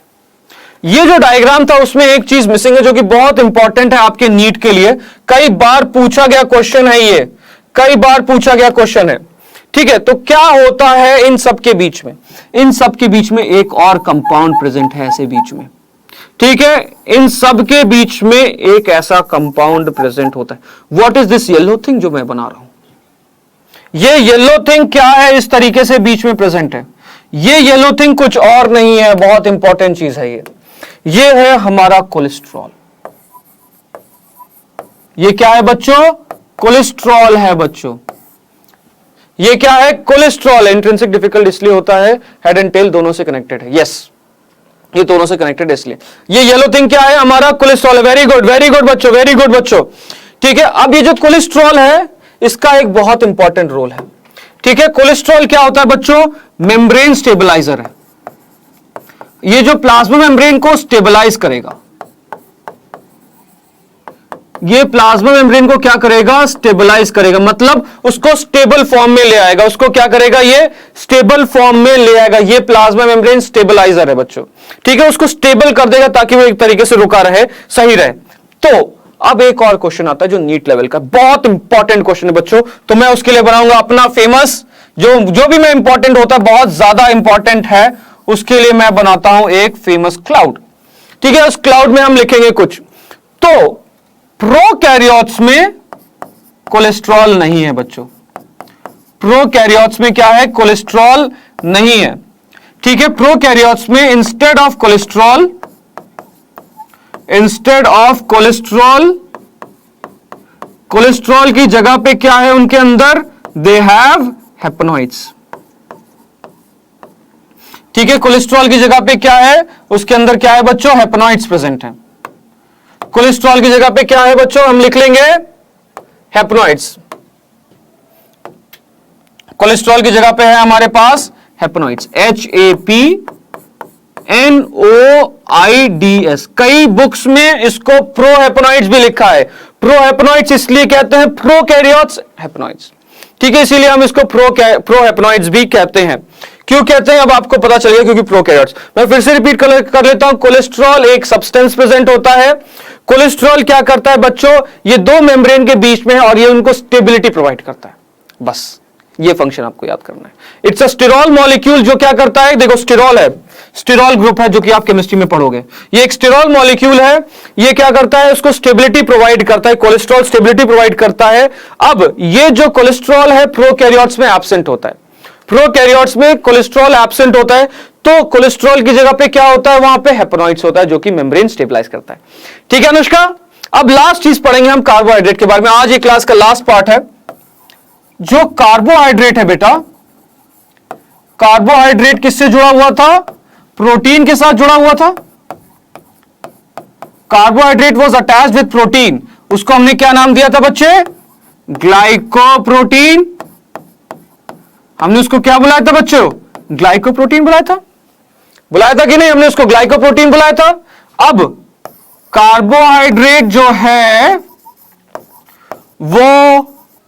ये जो डायग्राम था उसमें एक चीज मिसिंग है जो कि बहुत इंपॉर्टेंट है आपके नीट के लिए। कई बार पूछा गया क्वेश्चन है, ये कई बार पूछा गया क्वेश्चन है। ठीक है, तो क्या होता है इन सब के बीच में? इन सब के बीच में एक और कंपाउंड प्रेजेंट है ऐसे बीच में। ठीक है, इन सब के बीच में एक ऐसा कंपाउंड प्रेजेंट होता है। What is this yellow thing जो मैं बना रहा हूं? ये येलो थिंग क्या है? इस तरीके से बीच में प्रेजेंट है। ये येलो थिंग कुछ और नहीं है, बहुत इंपॉर्टेंट चीज है ये है हमारा कोलेस्ट्रॉल। ये क्या है बच्चों? कोलेस्ट्रॉल है बच्चों। ये क्या है? कोलेस्ट्रॉल। इंट्रिंसिक डिफिकल्ट इसलिए होता है, हेड एंड टेल दोनों से कनेक्टेड है। यस, ये दोनों से कनेक्टेड है इसलिए। ये येलो थिंग क्या है? हमारा कोलेस्ट्रॉल है। वेरी गुड, वेरी गुड बच्चों, वेरी गुड बच्चों। ठीक है, अब ये जो कोलेस्ट्रॉल है इसका एक बहुत इंपॉर्टेंट रोल है। ठीक है, कोलेस्ट्रॉल क्या होता है बच्चों? मेम्ब्रेन स्टेबलाइजर है। ये जो प्लाज्मा मेम्ब्रेन को स्टेबलाइज करेगा, ये प्लाज्मा मेम्ब्रेन को क्या करेगा? स्टेबलाइज करेगा, मतलब उसको स्टेबल फॉर्म में ले आएगा। उसको क्या करेगा? ये स्टेबल फॉर्म में ले आएगा। ये प्लाज्मा मेम्ब्रेन स्टेबलाइजर है बच्चों। ठीक है, उसको स्टेबल कर देगा ताकि वो एक तरीके से रुका रहे, सही रहे। तो अब एक और क्वेश्चन आता है जो नीट लेवल का बहुत इंपॉर्टेंट क्वेश्चन है बच्चों। तो मैं उसके लिए बनाऊंगा अपना फेमस, जो भी मैं इंपॉर्टेंट होता है, बहुत ज्यादा इंपॉर्टेंट है, उसके लिए मैं बनाता हूं एक फेमस क्लाउड। ठीक है, उस क्लाउड में हम लिखेंगे कुछ। तो प्रोकैरियोट्स में कोलेस्ट्रॉल नहीं है बच्चों। प्रोकैरियोट्स में क्या है? कोलेस्ट्रॉल नहीं है। ठीक है, प्रोकैरियोट्स में इंस्टेड ऑफ कोलेस्ट्रॉल की जगह पे क्या है उनके अंदर? They have hopanoids. ठीक है, कोलेस्ट्रॉल की जगह पे क्या है? उसके अंदर क्या है बच्चों? हैप्नोइड्स प्रेजेंट है। कोलेस्ट्रॉल की जगह पे क्या है बच्चों? हम लिख लेंगे हैप्नोइड्स। कोलेस्ट्रॉल की जगह पे है हमारे पास हैप्नोइड्स, HAPNOIDS। कई बुक्स में इसको प्रोहेपनोइड्स भी लिखा है। प्रोहेपनोइड्स इसलिए कहते हैं, प्रोकैरियोट्स हैप्नोइड्स। ठीक है, इसीलिए हम इसको प्रोहेपनोइड्स भी कहते हैं। क्यों कहते हैं अब आपको पता चलेगा, क्योंकि प्रोकैरियोट्स। मैं फिर से रिपीट कर लेता हूं। कोलेस्ट्रॉल एक सब्सटेंस प्रेजेंट होता है। कोलेस्ट्रॉल क्या करता है बच्चों? ये दो मेम्ब्रेन के बीच में है और ये उनको स्टेबिलिटी प्रोवाइड करता है। बस ये फंक्शन आपको याद करना है। इट्स अ स्टिरॉल मॉलिक्यूल जो क्या करता है? देखो, स्टिरॉल है, स्टिरॉल ग्रुप है जो कि आप केमिस्ट्री में पढ़ोगे। ये एक स्टिरॉल मॉलिक्यूल है। ये क्या करता है? उसको स्टेबिलिटी प्रोवाइड करता है। कोलेस्ट्रॉल स्टेबिलिटी प्रोवाइड करता है। अब ये जो कोलेस्ट्रॉल है प्रोकैरियोट्स में एब्सेंट होता है। प्रोकैरियोट्स में कोलेस्ट्रॉल एब्सेंट होता है, तो कोलेस्ट्रॉल की जगह पे क्या होता है? वहां पे हैप्नोइड्स होता है जो कि मेम्ब्रेन स्टेबलाइज करता है। ठीक है अनुष्का, अब लास्ट चीज पढ़ेंगे हम कार्बोहाइड्रेट के बारे में। आज ये क्लास का लास्ट पार्ट है। जो कार्बोहाइड्रेट है बेटा, कार्बोहाइड्रेट किससे जुड़ा हुआ था? प्रोटीन के साथ जुड़ा हुआ था। Carbohydrate was attached with protein. उसको हमने क्या नाम दिया था बच्चे? ग्लाइकोप्रोटीन। हमने उसको क्या बुलाया था बच्चों? ग्लाइकोप्रोटीन बुलाया था। बुलाया था कि नहीं? हमने उसको ग्लाइकोप्रोटीन बुलाया था। अब कार्बोहाइड्रेट जो है वो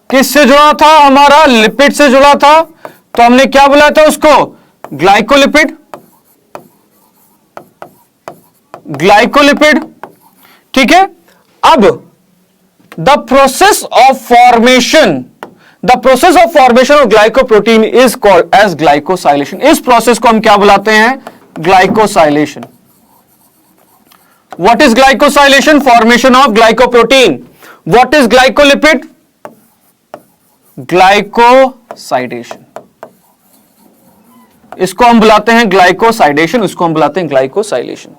किससे जुड़ा था? हमारा लिपिड से जुड़ा था। तो हमने क्या बुलाया था उसको? ग्लाइकोलिपिड। ग्लाइकोलिपिड। ठीक है, अब the process of formation of glycoprotein is called as glycosylation. इस प्रोसेस को हम क्या बुलाते हैं? Glycosylation. What is glycosylation? Formation of glycoprotein. What is glycolipid? Glycosidation. इसको हम बुलाते हैं ग्लाइकोसाइडेशन, इसको हम बुलाते हैं ग्लाइकोसाइलेशन।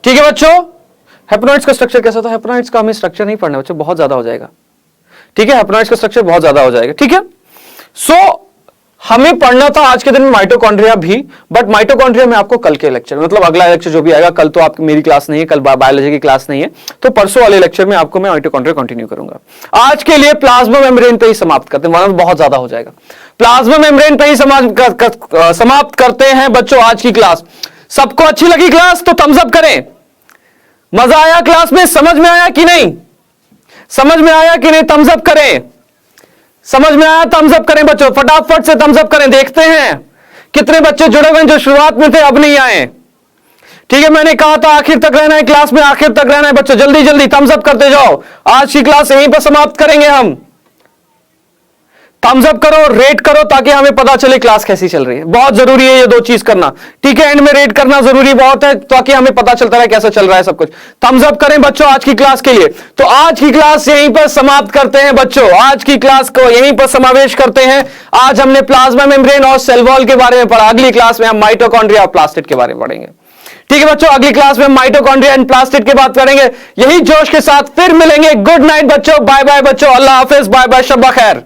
ठीक है बच्चों, हैप्नोइड्स का स्ट्रक्चर कैसा था? हैप्नोइड्स का हमें स्ट्रक्चर नहीं पढ़ना बच्चों, बहुत ज्यादा हो जाएगा। ठीक है, हैप्नोइड्स का स्ट्रक्चर बहुत ज्यादा हो जाएगा। ठीक है, सो हमें पढ़ना था आज के दिन में माइटोकॉन्ड्रिया भी, बट माइटोकॉन्ड्रिया में आपको कल के लेक्चर, मतलब अगला लेक्चर जो भी आएगा, कल तो आपकी मेरी क्लास नहीं है, कल बायोलॉजी की क्लास नहीं है, तो परसों वाले लेक्चर में आपको मैं माइटोकॉन्ड्रिया कंटिन्यू करूंगा। आज के लिए प्लाज्मा मेम्ब्रेन पे ही समाप्त करते हैं, वरना बहुत ज्यादा हो जाएगा। प्लाज्मा मेम्ब्रेन पे ही समाप्त करते हैं बच्चों आज की क्लास। सबको अच्छी लगी क्लास? तो थम्स अप करें। मजा आया क्लास में? समझ में आया कि नहीं? समझ में आया कि नहीं? थम्स अप करें। समझ में आया? थम्स अप करें बच्चों, फटाफट से थम्स अप करें। देखते हैं कितने बच्चे जुड़े हुए हैं जो शुरुआत में थे अब नहीं आए। ठीक है, मैंने कहा था आखिर तक रहना है क्लास में, आखिर तक रहना है बच्चों। जल्दी जल्दी थम्स अप करते जाओ। आज की क्लास यहीं पर समाप्त करेंगे हम। थम्स अप करो, रेट करो, ताकि हमें पता चले क्लास कैसी चल रही है। बहुत जरूरी है ये दो चीज करना। ठीक है, एंड में रेट करना जरूरी बहुत है, ताकि हमें पता चलता रहे कैसा चल रहा है सब कुछ। थम्स अप करें बच्चों आज की क्लास के लिए। तो आज की क्लास यहीं पर समाप्त करते हैं बच्चों। आज की क्लास को यहीं पर समावेश करते हैं। आज हमने प्लाज्मा मेम्ब्रेन और सेल वॉल के बारे में पढ़ा। अगली क्लास में हम माइटोकॉन्ड्रिया और प्लास्टिड के बारे में पढ़ेंगे। ठीक है बच्चों, अगली क्लास में माइटोकॉन्ड्रिया एंड प्लास्टिड की बात करेंगे। यही जोश के साथ फिर मिलेंगे। गुड नाइट बच्चों, बाय बाय बच्चों, अल्लाह हाफिज, बाय बाय, शब्बा खैर।